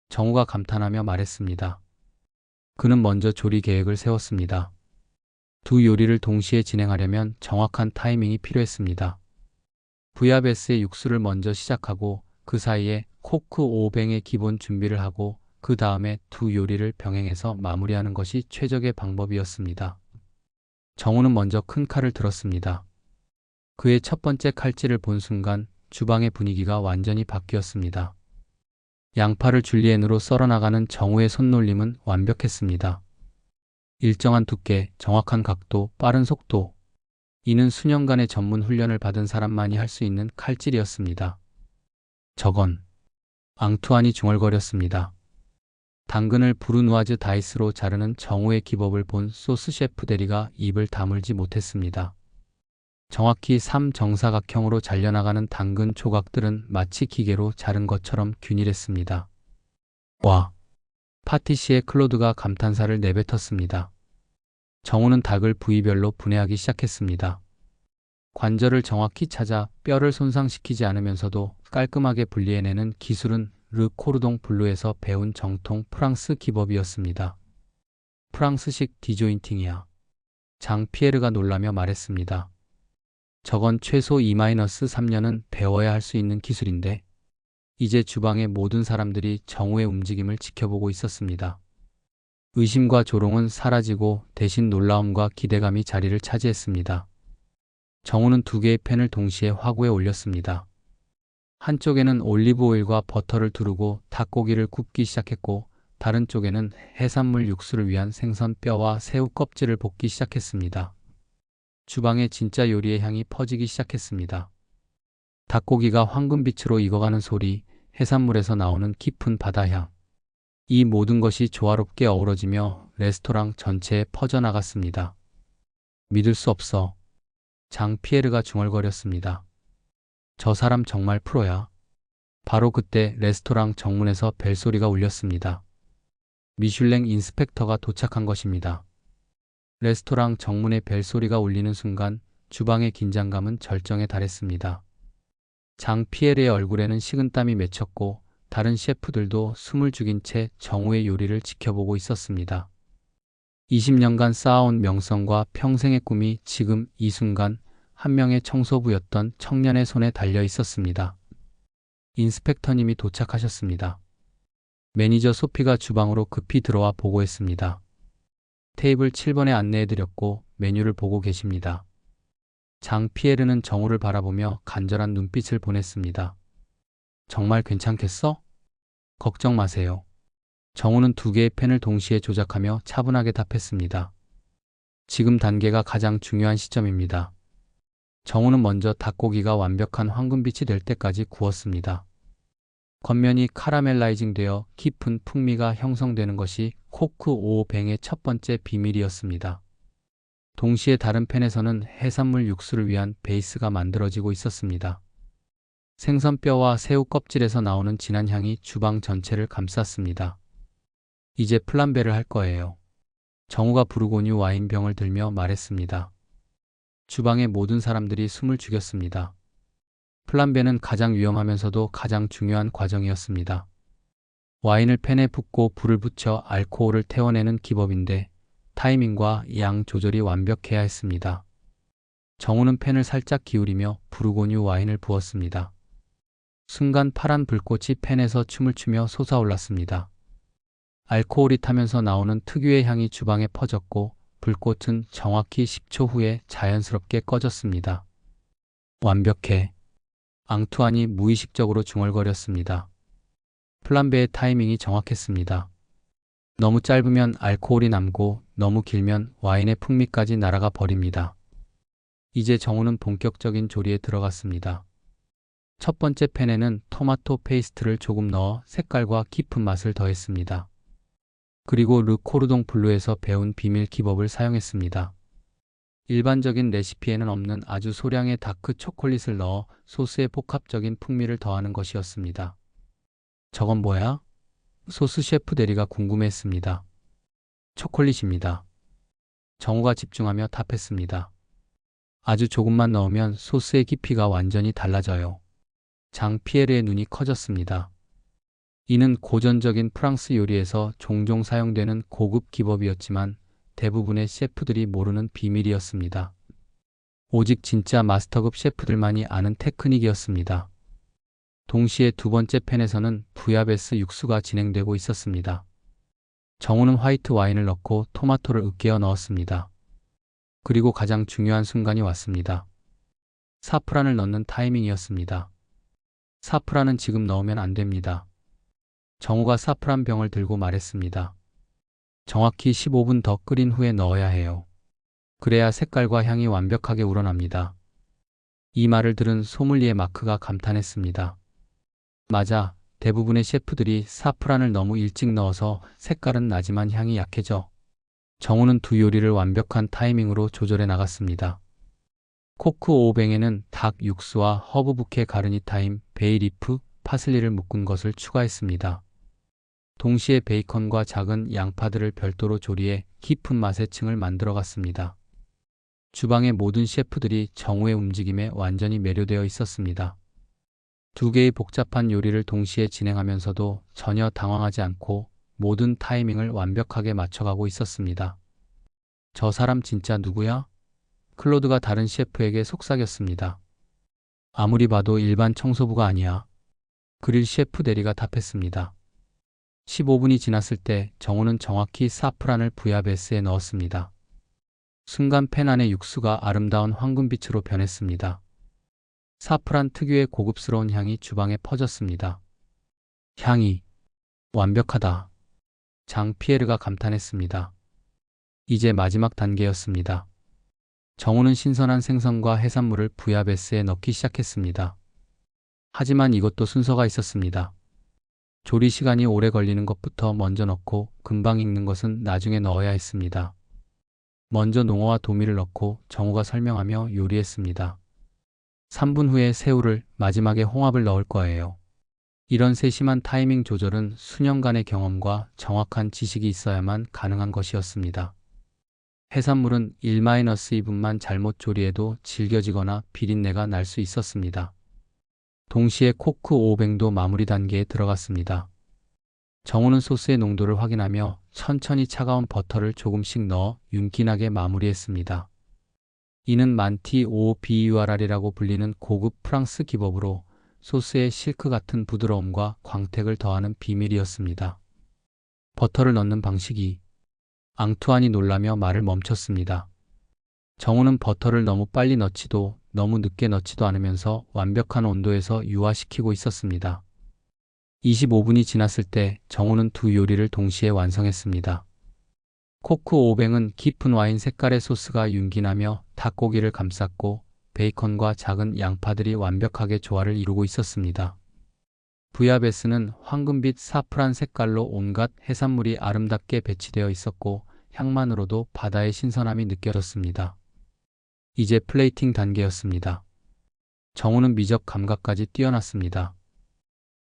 정우가 감탄하며 말했습니다. 그는 먼저 조리 계획을 세웠습니다. 두 요리를 동시에 진행하려면 정확한 타이밍이 필요했습니다. 부야베스의 육수를 먼저 시작하고 그 사이에 코크 오뱅의 기본 준비를 하고 그 다음에 두 요리를 병행해서 마무리하는 것이 최적의 방법이었습니다. 정우는 먼저 큰 칼을 들었습니다. 그의 첫 번째 칼질을 본 순간 주방의 분위기가 완전히 바뀌었습니다. 양파를 줄리엔으로 썰어나가는 정우의 손놀림은 완벽했습니다. 일정한 두께, 정확한 각도, 빠른 속도. 이는 수년간의 전문 훈련을 받은 사람만이 할 수 있는 칼질이었습니다. 저건 앙투안이 중얼거렸습니다. 당근을 부르누아즈 다이스로 자르는 정우의 기법을 본 소스 셰프 대리가 입을 다물지 못했습니다. 정확히 3정사각형으로 잘려나가는 당근 조각들은 마치 기계로 자른 것처럼 균일했습니다. 와! 파티시에 클로드가 감탄사를 내뱉었습니다. 정우는 닭을 부위별로 분해하기 시작했습니다. 관절을 정확히 찾아 뼈를 손상시키지 않으면서도 깔끔하게 분리해내는 기술은 르 코르동 블루에서 배운 정통 프랑스 기법이었습니다. 프랑스식 디조인팅이야. 장 피에르가 놀라며 말했습니다. 저건 최소 2-3년은 배워야 할 수 있는 기술인데. 이제 주방의 모든 사람들이 정우의 움직임을 지켜보고 있었습니다. 의심과 조롱은 사라지고 대신 놀라움과 기대감이 자리를 차지했습니다. 정우는 두 개의 팬을 동시에 화구에 올렸습니다. 한쪽에는 올리브 오일과 버터를 두르고 닭고기를 굽기 시작했고 다른 쪽에는 해산물 육수를 위한 생선 뼈와 새우 껍질을 볶기 시작했습니다. 주방에 진짜 요리의 향이 퍼지기 시작했습니다. 닭고기가 황금빛으로 익어가는 소리, 해산물에서 나오는 깊은 바다향. 이 모든 것이 조화롭게 어우러지며 레스토랑 전체에 퍼져나갔습니다. 믿을 수 없어. 장 피에르가 중얼거렸습니다. 저 사람 정말 프로야. 바로 그때 레스토랑 정문에서 벨소리가 울렸습니다. 미슐랭 인스펙터가 도착한 것입니다. 레스토랑 정문에 벨소리가 울리는 순간 주방의 긴장감은 절정에 달했습니다. 장 피에르의 얼굴에는 식은땀이 맺혔고 다른 셰프들도 숨을 죽인 채 정우의 요리를 지켜보고 있었습니다. 20년간 쌓아온 명성과 평생의 꿈이 지금 이 순간 한 명의 청소부였던 청년의 손에 달려 있었습니다. 인스펙터님이 도착하셨습니다. 매니저 소피가 주방으로 급히 들어와 보고했습니다. 테이블 7번에 안내해드렸고 메뉴를 보고 계십니다. 장 피에르는 정우를 바라보며 간절한 눈빛을 보냈습니다. 정말 괜찮겠어? 걱정 마세요. 정우는 두 개의 펜을 동시에 조작하며 차분하게 답했습니다. 지금 단계가 가장 중요한 시점입니다. 정우는 먼저 닭고기가 완벽한 황금빛이 될 때까지 구웠습니다. 겉면이 카라멜라이징 되어 깊은 풍미가 형성되는 것이 코크 오뱅의 첫 번째 비밀이었습니다. 동시에 다른 팬에서는 해산물 육수를 위한 베이스가 만들어지고 있었습니다. 생선뼈와 새우 껍질에서 나오는 진한 향이 주방 전체를 감쌌습니다. 이제 플람베를 할 거예요. 정우가 부르고뉴 와인병을 들며 말했습니다. 주방의 모든 사람들이 숨을 죽였습니다. 플람베는 가장 위험하면서도 가장 중요한 과정이었습니다. 와인을 팬에 붓고 불을 붙여 알코올을 태워내는 기법인데 타이밍과 양 조절이 완벽해야 했습니다. 정우는 팬을 살짝 기울이며 부르고뉴 와인을 부었습니다. 순간 파란 불꽃이 팬에서 춤을 추며 솟아올랐습니다. 알코올이 타면서 나오는 특유의 향이 주방에 퍼졌고 불꽃은 정확히 10초 후에 자연스럽게 꺼졌습니다. 완벽해. 앙투안이 무의식적으로 중얼거렸습니다. 플람베의 타이밍이 정확했습니다. 너무 짧으면 알코올이 남고 너무 길면 와인의 풍미까지 날아가 버립니다. 이제 정우는 본격적인 조리에 들어갔습니다. 첫 번째 팬에는 토마토 페이스트를 조금 넣어 색깔과 깊은 맛을 더했습니다. 그리고 르 코르동 블루에서 배운 비밀 기법을 사용했습니다. 일반적인 레시피에는 없는 아주 소량의 다크 초콜릿을 넣어 소스에 복합적인 풍미를 더하는 것이었습니다. 저건 뭐야? 소스 셰프 대리가 궁금해했습니다. 초콜릿입니다. 정우가 집중하며 답했습니다. 아주 조금만 넣으면 소스의 깊이가 완전히 달라져요. 장 피에르의 눈이 커졌습니다. 이는 고전적인 프랑스 요리에서 종종 사용되는 고급 기법이었지만 대부분의 셰프들이 모르는 비밀이었습니다. 오직 진짜 마스터급 셰프들만이 아는 테크닉이었습니다. 동시에 두 번째 팬에서는 부야베스 육수가 진행되고 있었습니다. 정우는 화이트 와인을 넣고 토마토를 으깨어 넣었습니다. 그리고 가장 중요한 순간이 왔습니다. 사프란을 넣는 타이밍이었습니다. 사프란은 지금 넣으면 안 됩니다. 정우가 사프란 병을 들고 말했습니다. 정확히 15분 더 끓인 후에 넣어야 해요. 그래야 색깔과 향이 완벽하게 우러납니다. 이 말을 들은 소믈리에 마크가 감탄했습니다. 맞아, 대부분의 셰프들이 사프란을 너무 일찍 넣어서 색깔은 나지만 향이 약해져. 정우는 두 요리를 완벽한 타이밍으로 조절해 나갔습니다. 코크 오뱅에는 닭 육수와 허브 부케 가르니 타임, 베이리프, 파슬리를 묶은 것을 추가했습니다. 동시에 베이컨과 작은 양파들을 별도로 조리해 깊은 맛의 층을 만들어갔습니다. 주방의 모든 셰프들이 정우의 움직임에 완전히 매료되어 있었습니다. 두 개의 복잡한 요리를 동시에 진행하면서도 전혀 당황하지 않고 모든 타이밍을 완벽하게 맞춰가고 있었습니다. 저 사람 진짜 누구야? 클로드가 다른 셰프에게 속삭였습니다. 아무리 봐도 일반 청소부가 아니야. 그릴 셰프 대리가 답했습니다. 15분이 지났을 때 정우는 정확히 사프란을 부야베스에 넣었습니다. 순간 팬 안의 육수가 아름다운 황금빛으로 변했습니다. 사프란 특유의 고급스러운 향이 주방에 퍼졌습니다. 향이 완벽하다. 장 피에르가 감탄했습니다. 이제 마지막 단계였습니다. 정우는 신선한 생선과 해산물을 부야베스에 넣기 시작했습니다. 하지만 이것도 순서가 있었습니다. 조리 시간이 오래 걸리는 것부터 먼저 넣고 금방 익는 것은 나중에 넣어야 했습니다. 먼저 농어와 도미를 넣고 정우가 설명하며 요리했습니다. 3분 후에 새우를, 마지막에 홍합을 넣을 거예요. 이런 세심한 타이밍 조절은 수년간의 경험과 정확한 지식이 있어야만 가능한 것이었습니다. 해산물은 1-2분만 잘못 조리해도 질겨지거나 비린내가 날 수 있었습니다. 동시에 코크 오뱅도 마무리 단계에 들어갔습니다. 정우는 소스의 농도를 확인하며 천천히 차가운 버터를 조금씩 넣어 윤기나게 마무리했습니다. 이는 만티 오 비유아랄이라고 불리는 고급 프랑스 기법으로 소스의 실크 같은 부드러움과 광택을 더하는 비밀이었습니다. 버터를 넣는 방식이 앙투안이 놀라며 말을 멈췄습니다. 정우는 버터를 너무 빨리 넣지도 너무 늦게 넣지도 않으면서 완벽한 온도에서 유화시키고 있었습니다. 25분이 지났을 때 정우는 두 요리를 동시에 완성했습니다. 코크 오뱅은 깊은 와인 색깔의 소스가 윤기나며 닭고기를 감쌌고 베이컨과 작은 양파들이 완벽하게 조화를 이루고 있었습니다. 부야베스는 황금빛 사프란 색깔로 온갖 해산물이 아름답게 배치되어 있었고 향만으로도 바다의 신선함이 느껴졌습니다. 이제 플레이팅 단계였습니다. 정우는 미적 감각까지 뛰어났습니다.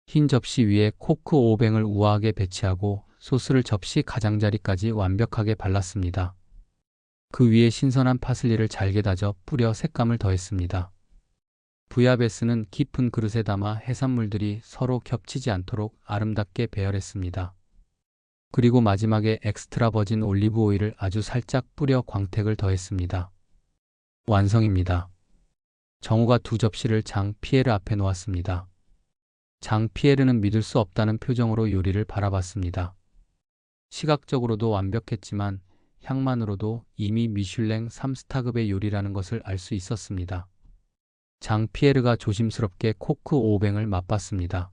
흰 접시 위에 코크 오뱅을 우아하게 배치하고 소스를 접시 가장자리까지 완벽하게 발랐습니다. 그 위에 신선한 파슬리를 잘게 다져 뿌려 색감을 더했습니다. 부야베스는 깊은 그릇에 담아 해산물들이 서로 겹치지 않도록 아름답게 배열했습니다. 그리고 마지막에 엑스트라 버진 올리브 오일을 아주 살짝 뿌려 광택을 더했습니다. 완성입니다. 정우가 두 접시를 장 피에르 앞에 놓았습니다. 장 피에르는 믿을 수 없다는 표정으로 요리를 바라봤습니다. 시각적으로도 완벽했지만 향만으로도 이미 미슐랭 3스타급의 요리라는 것을 알 수 있었습니다. 장 피에르가 조심스럽게 코크 오뱅을 맛봤습니다.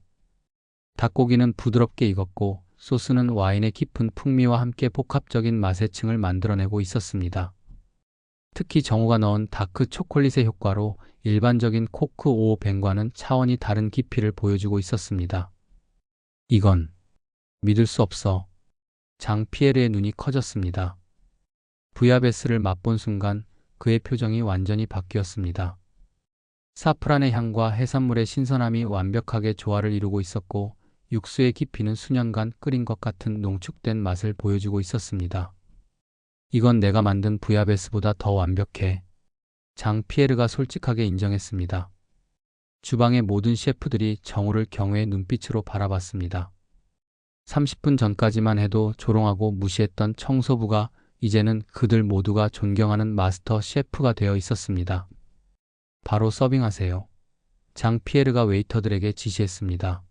닭고기는 부드럽게 익었고 소스는 와인의 깊은 풍미와 함께 복합적인 맛의 층을 만들어내고 있었습니다. 특히 정우가 넣은 다크 초콜릿의 효과로 일반적인 코크 오 뱅과는 차원이 다른 깊이를 보여주고 있었습니다. 이건 믿을 수 없어. 장피에르의 눈이 커졌습니다. 부야베스를 맛본 순간 그의 표정이 완전히 바뀌었습니다. 사프란의 향과 해산물의 신선함이 완벽하게 조화를 이루고 있었고 육수의 깊이는 수년간 끓인 것 같은 농축된 맛을 보여주고 있었습니다. 이건 내가 만든 부야베스보다 더 완벽해. 장피에르가 솔직하게 인정했습니다. 주방의 모든 셰프들이 정우를 경외의 눈빛으로 바라봤습니다. 30분 전까지만 해도 조롱하고 무시했던 청소부가 이제는 그들 모두가 존경하는 마스터 셰프가 되어 있었습니다. 바로 서빙하세요. 장피에르가 웨이터들에게 지시했습니다.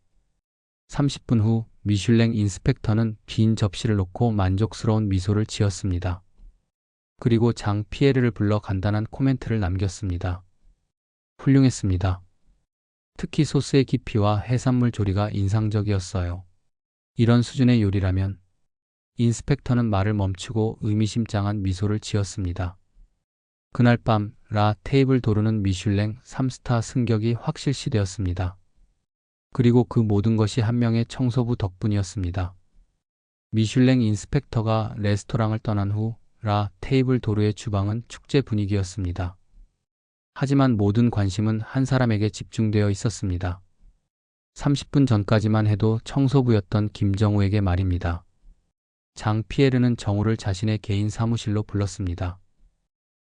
30분 후 미슐랭 인스펙터는 빈 접시를 놓고 만족스러운 미소를 지었습니다. 그리고 장피에르를 불러 간단한 코멘트를 남겼습니다. 훌륭했습니다. 특히 소스의 깊이와 해산물 조리가 인상적이었어요. 이런 수준의 요리라면 인스펙터는 말을 멈추고 의미심장한 미소를 지었습니다. 그날 밤 라 테이블 도르는 미슐랭 3스타 승격이 확실시되었습니다. 그리고 그 모든 것이 한 명의 청소부 덕분이었습니다. 미슐랭 인스펙터가 레스토랑을 떠난 후 라 테이블 도르의 주방은 축제 분위기였습니다. 하지만 모든 관심은 한 사람에게 집중되어 있었습니다. 30분 전까지만 해도 청소부였던 김정우에게 말입니다. 장피에르는 정우를 자신의 개인 사무실로 불렀습니다.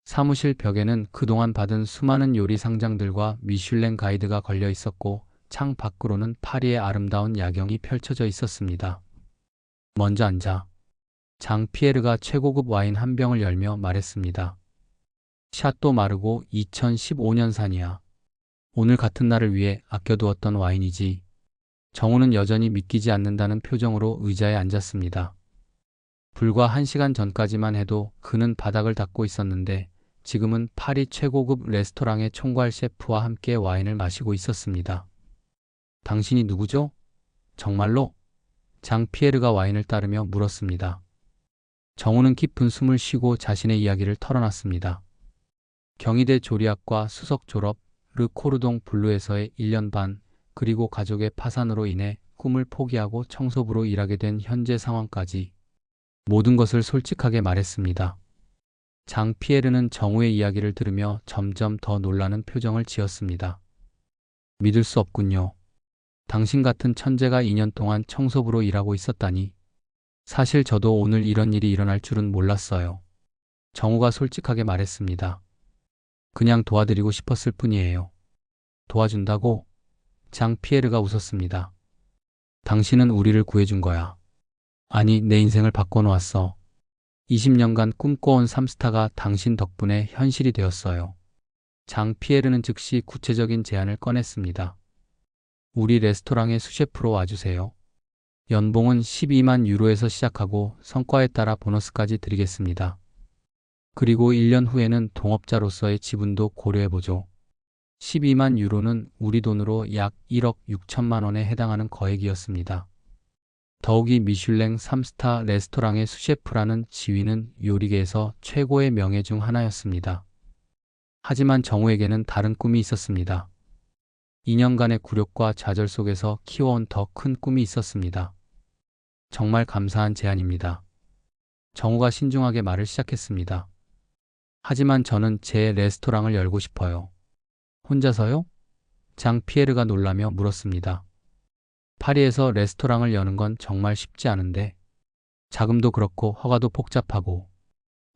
사무실 벽에는 그동안 받은 수많은 요리 상장들과 미슐랭 가이드가 걸려 있었고 창 밖으로는 파리의 아름다운 야경이 펼쳐져 있었습니다. 먼저 앉아. 장피에르가 최고급 와인 한 병을 열며 말했습니다. 샤또 마르고 2015년산이야. 오늘 같은 날을 위해 아껴두었던 와인이지. 정우는 여전히 믿기지 않는다는 표정으로 의자에 앉았습니다. 불과 1시간 전까지만 해도 그는 바닥을 닦고 있었는데 지금은 파리 최고급 레스토랑의 총괄 셰프와 함께 와인을 마시고 있었습니다. 당신이 누구죠? 정말로? 장피에르가 와인을 따르며 물었습니다. 정우는 깊은 숨을 쉬고 자신의 이야기를 털어놨습니다. 경희대 조리학과 수석 졸업, 르 코르동 블루에서의 1년 반, 그리고 가족의 파산으로 인해 꿈을 포기하고 청소부로 일하게 된 현재 상황까지 모든 것을 솔직하게 말했습니다. 장피에르는 정우의 이야기를 들으며 점점 더 놀라는 표정을 지었습니다. 믿을 수 없군요. 당신 같은 천재가 2년 동안 청소부로 일하고 있었다니. 사실 저도 오늘 이런 일이 일어날 줄은 몰랐어요. 정우가 솔직하게 말했습니다. 그냥 도와드리고 싶었을 뿐이에요. 도와준다고? 장피에르가 웃었습니다. 당신은 우리를 구해준 거야. 아니, 내 인생을 바꿔놓았어. 20년간 꿈꿔온 3스타가 당신 덕분에 현실이 되었어요. 장피에르는 즉시 구체적인 제안을 꺼냈습니다. 우리 레스토랑에 수셰프로 와주세요. 연봉은 12만 유로에서 시작하고 성과에 따라 보너스까지 드리겠습니다. 그리고 1년 후에는 동업자로서의 지분도 고려해보죠. 12만 유로는 우리 돈으로 약 1억 6천만 원에 해당하는 거액이었습니다. 더욱이 미슐랭 3스타 레스토랑의 수셰프라는 지위는 요리계에서 최고의 명예 중 하나였습니다. 하지만 정우에게는 다른 꿈이 있었습니다. 2년간의 굴욕과 좌절 속에서 키워온 더 큰 꿈이 있었습니다. 정말 감사한 제안입니다. 정우가 신중하게 말을 시작했습니다. 하지만 저는 제 레스토랑을 열고 싶어요. 혼자서요? 장피에르가 놀라며 물었습니다. 파리에서 레스토랑을 여는 건 정말 쉽지 않은데 자금도 그렇고 허가도 복잡하고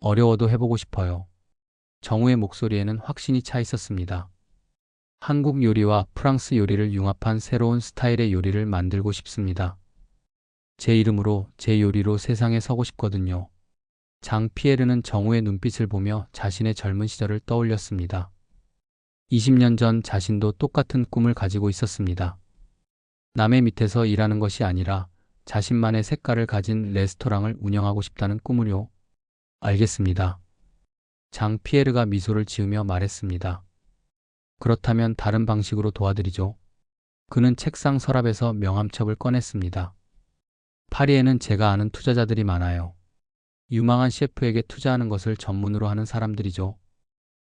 어려워도 해보고 싶어요. 정우의 목소리에는 확신이 차 있었습니다. 한국 요리와 프랑스 요리를 융합한 새로운 스타일의 요리를 만들고 싶습니다. 제 이름으로, 제 요리로 세상에 서고 싶거든요. 장피에르는 정우의 눈빛을 보며 자신의 젊은 시절을 떠올렸습니다. 20년 전 자신도 똑같은 꿈을 가지고 있었습니다. 남의 밑에서 일하는 것이 아니라 자신만의 색깔을 가진 레스토랑을 운영하고 싶다는 꿈을요. 알겠습니다. 장피에르가 미소를 지으며 말했습니다. 그렇다면 다른 방식으로 도와드리죠. 그는 책상 서랍에서 명함첩을 꺼냈습니다. 파리에는 제가 아는 투자자들이 많아요. 유망한 셰프에게 투자하는 것을 전문으로 하는 사람들이죠.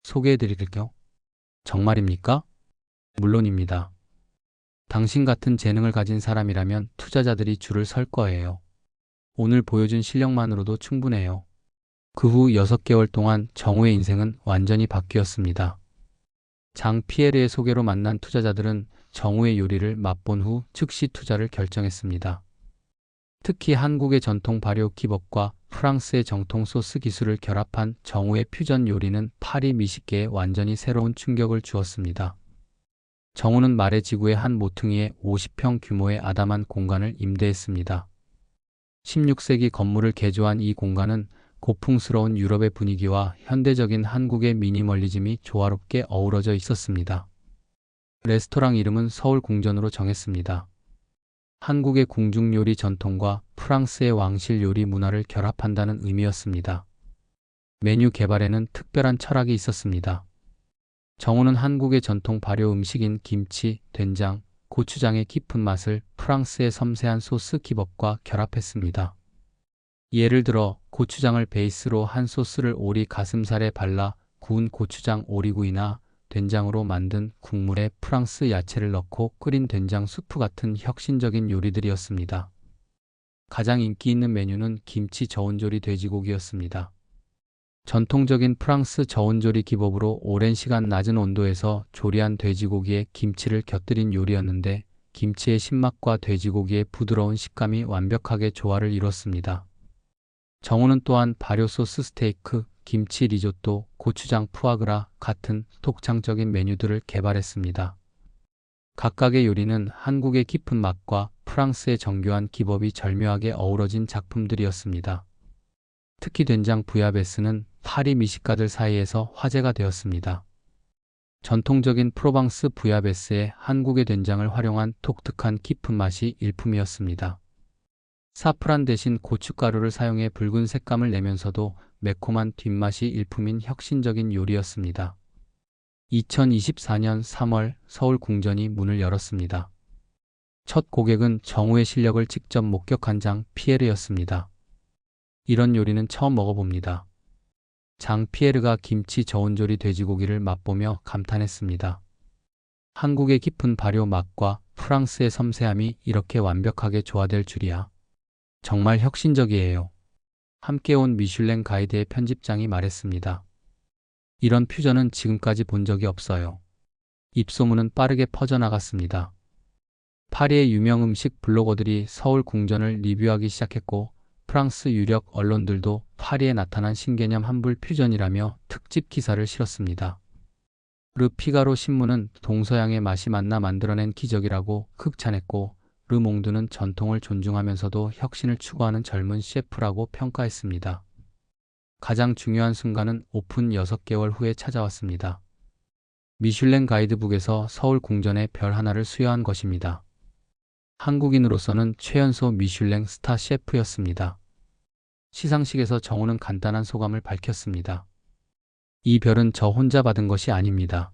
소개해드릴게요. 정말입니까? 물론입니다. 당신 같은 재능을 가진 사람이라면 투자자들이 줄을 설 거예요. 오늘 보여준 실력만으로도 충분해요. 그 후 6개월 동안 정우의 인생은 완전히 바뀌었습니다. 장 피에르의 소개로 만난 투자자들은 정우의 요리를 맛본 후 즉시 투자를 결정했습니다. 특히 한국의 전통 발효 기법과 프랑스의 정통 소스 기술을 결합한 정우의 퓨전 요리는 파리 미식계에 완전히 새로운 충격을 주었습니다. 정우는 마레 지구의 한 모퉁이에 50평 규모의 아담한 공간을 임대했습니다. 16세기 건물을 개조한 이 공간은 고풍스러운 유럽의 분위기와 현대적인 한국의 미니멀리즘이 조화롭게 어우러져 있었습니다. 레스토랑 이름은 서울궁전으로 정했습니다. 한국의 궁중요리 전통과 프랑스의 왕실 요리 문화를 결합한다는 의미였습니다. 메뉴 개발에는 특별한 철학이 있었습니다. 정우는 한국의 전통 발효 음식인 김치, 된장, 고추장의 깊은 맛을 프랑스의 섬세한 소스 기법과 결합했습니다. 예를 들어 고추장을 베이스로 한 소스를 오리 가슴살에 발라 구운 고추장 오리구이나 된장으로 만든 국물에 프랑스 야채를 넣고 끓인 된장 수프 같은 혁신적인 요리들이었습니다. 가장 인기 있는 메뉴는 김치 저온조리 돼지고기였습니다. 전통적인 프랑스 저온조리 기법으로 오랜 시간 낮은 온도에서 조리한 돼지고기에 김치를 곁들인 요리였는데 김치의 신맛과 돼지고기의 부드러운 식감이 완벽하게 조화를 이뤘습니다. 정우는 또한 발효 소스 스테이크, 김치 리조또, 고추장 푸아그라 같은 독창적인 메뉴들을 개발했습니다. 각각의 요리는 한국의 깊은 맛과 프랑스의 정교한 기법이 절묘하게 어우러진 작품들이었습니다. 특히 된장 부야베스는 파리 미식가들 사이에서 화제가 되었습니다. 전통적인 프로방스 부야베스에 한국의 된장을 활용한 독특한 깊은 맛이 일품이었습니다. 사프란 대신 고춧가루를 사용해 붉은 색감을 내면서도 매콤한 뒷맛이 일품인 혁신적인 요리였습니다. 2024년 3월 서울 궁전이 문을 열었습니다. 첫 고객은 정우의 실력을 직접 목격한 장 피에르였습니다. 이런 요리는 처음 먹어봅니다. 장 피에르가 김치 저온조리 돼지고기를 맛보며 감탄했습니다. 한국의 깊은 발효 맛과 프랑스의 섬세함이 이렇게 완벽하게 조화될 줄이야. 정말 혁신적이에요. 함께 온 미슐랭 가이드의 편집장이 말했습니다. 이런 퓨전은 지금까지 본 적이 없어요. 입소문은 빠르게 퍼져나갔습니다. 파리의 유명 음식 블로거들이 서울 궁전을 리뷰하기 시작했고 프랑스 유력 언론들도 파리에 나타난 신개념 한불 퓨전이라며 특집 기사를 실었습니다. 르 피가로 신문은 동서양의 맛이 만나 만들어낸 기적이라고 극찬했고 르몽드는 전통을 존중하면서도 혁신을 추구하는 젊은 셰프라고 평가했습니다. 가장 중요한 순간은 오픈 6개월 후에 찾아왔습니다. 미슐랭 가이드북에서 서울 궁전에 별 하나를 수여한 것입니다. 한국인으로서는 최연소 미슐랭 스타 셰프였습니다. 시상식에서 정우는 간단한 소감을 밝혔습니다. 이 별은 저 혼자 받은 것이 아닙니다.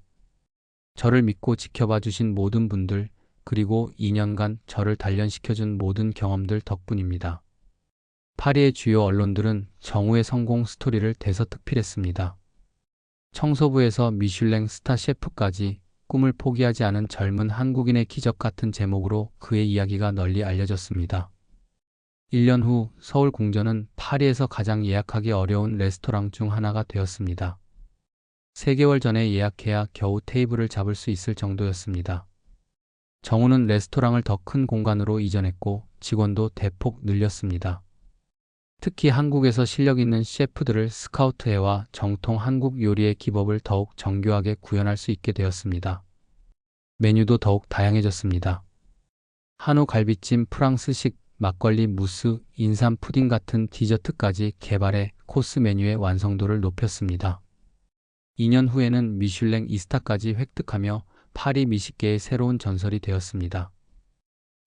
저를 믿고 지켜봐 주신 모든 분들, 그리고 2년간 저를 단련시켜준 모든 경험들 덕분입니다. 파리의 주요 언론들은 정우의 성공 스토리를 대서특필했습니다. 청소부에서 미슐랭 스타 셰프까지 꿈을 포기하지 않은 젊은 한국인의 기적 같은 제목으로 그의 이야기가 널리 알려졌습니다. 1년 후 서울 궁전은 파리에서 가장 예약하기 어려운 레스토랑 중 하나가 되었습니다. 3개월 전에 예약해야 겨우 테이블을 잡을 수 있을 정도였습니다. 정우는 레스토랑을 더 큰 공간으로 이전했고 직원도 대폭 늘렸습니다. 특히 한국에서 실력 있는 셰프들을 스카우트해와 정통 한국 요리의 기법을 더욱 정교하게 구현할 수 있게 되었습니다. 메뉴도 더욱 다양해졌습니다. 한우 갈비찜, 프랑스식, 막걸리 무스, 인삼 푸딩 같은 디저트까지 개발해 코스 메뉴의 완성도를 높였습니다. 2년 후에는 미슐랭 이스타까지 획득하며 파리 미식계의 새로운 전설이 되었습니다.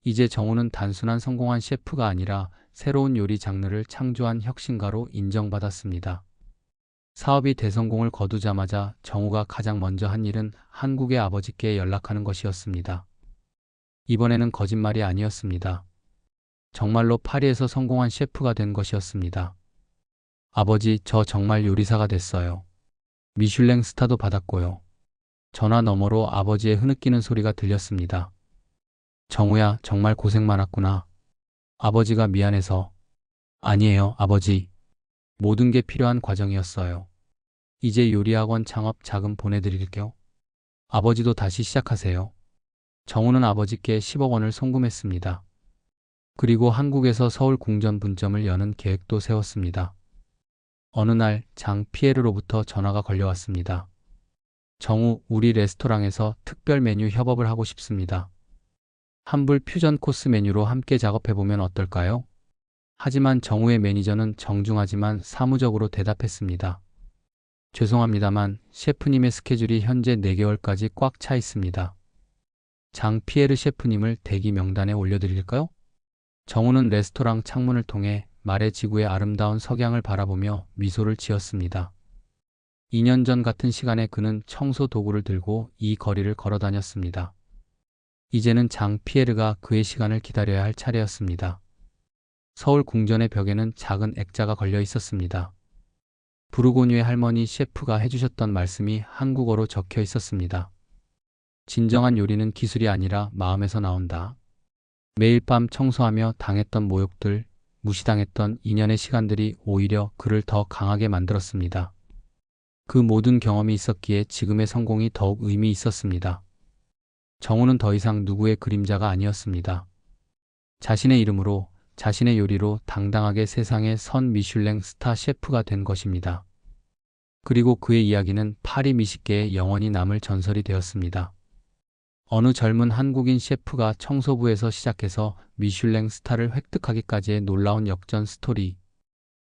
이제 정우는 단순한 성공한 셰프가 아니라 새로운 요리 장르를 창조한 혁신가로 인정받았습니다. 사업이 대성공을 거두자마자 정우가 가장 먼저 한 일은 한국의 아버지께 연락하는 것이었습니다. 이번에는 거짓말이 아니었습니다. 정말로 파리에서 성공한 셰프가 된 것이었습니다. 아버지, 저 정말 요리사가 됐어요. 미슐랭 스타도 받았고요. 전화 너머로 아버지의 흐느끼는 소리가 들렸습니다. 정우야, 정말 고생 많았구나. 아버지가 미안해서. 아니에요, 아버지. 모든 게 필요한 과정이었어요. 이제 요리학원 창업 자금 보내드릴게요. 아버지도 다시 시작하세요. 정우는 아버지께 10억 원을 송금했습니다. 그리고 한국에서 서울 궁전 분점을 여는 계획도 세웠습니다. 어느 날 장 피에르로부터 전화가 걸려왔습니다. 정우, 우리 레스토랑에서 특별 메뉴 협업을 하고 싶습니다. 한불 퓨전 코스 메뉴로 함께 작업해보면 어떨까요? 하지만 정우의 매니저는 정중하지만 사무적으로 대답했습니다. 죄송합니다만 셰프님의 스케줄이 현재 4개월까지 꽉 차 있습니다. 장 피에르 셰프님을 대기 명단에 올려드릴까요? 정우는 레스토랑 창문을 통해 말의 지구의 아름다운 석양을 바라보며 미소를 지었습니다. 2년 전 같은 시간에 그는 청소 도구를 들고 이 거리를 걸어 다녔습니다. 이제는 장 피에르가 그의 시간을 기다려야 할 차례였습니다. 서울 궁전의 벽에는 작은 액자가 걸려 있었습니다. 부르고뉴의 할머니 셰프가 해주셨던 말씀이 한국어로 적혀 있었습니다. 진정한 요리는 기술이 아니라 마음에서 나온다. 매일 밤 청소하며 당했던 모욕들, 무시당했던 2년의 시간들이 오히려 그를 더 강하게 만들었습니다. 그 모든 경험이 있었기에 지금의 성공이 더욱 의미 있었습니다. 정우는 더 이상 누구의 그림자가 아니었습니다. 자신의 이름으로, 자신의 요리로 당당하게 세상의 선 미슐랭 스타 셰프가 된 것입니다. 그리고 그의 이야기는 파리 미식계에 영원히 남을 전설이 되었습니다. 어느 젊은 한국인 셰프가 청소부에서 시작해서 미슐랭 스타를 획득하기까지의 놀라운 역전 스토리.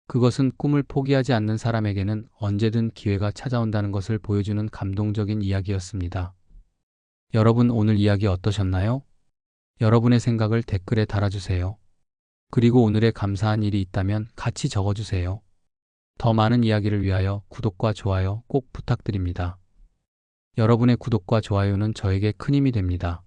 그것은 꿈을 포기하지 않는 사람에게는 언제든 기회가 찾아온다는 것을 보여주는 감동적인 이야기였습니다. 여러분, 오늘 이야기 어떠셨나요? 여러분의 생각을 댓글에 달아주세요. 그리고 오늘의 감사한 일이 있다면 같이 적어주세요. 더 많은 이야기를 위하여 구독과 좋아요 꼭 부탁드립니다. 여러분의 구독과 좋아요는 저에게 큰 힘이 됩니다.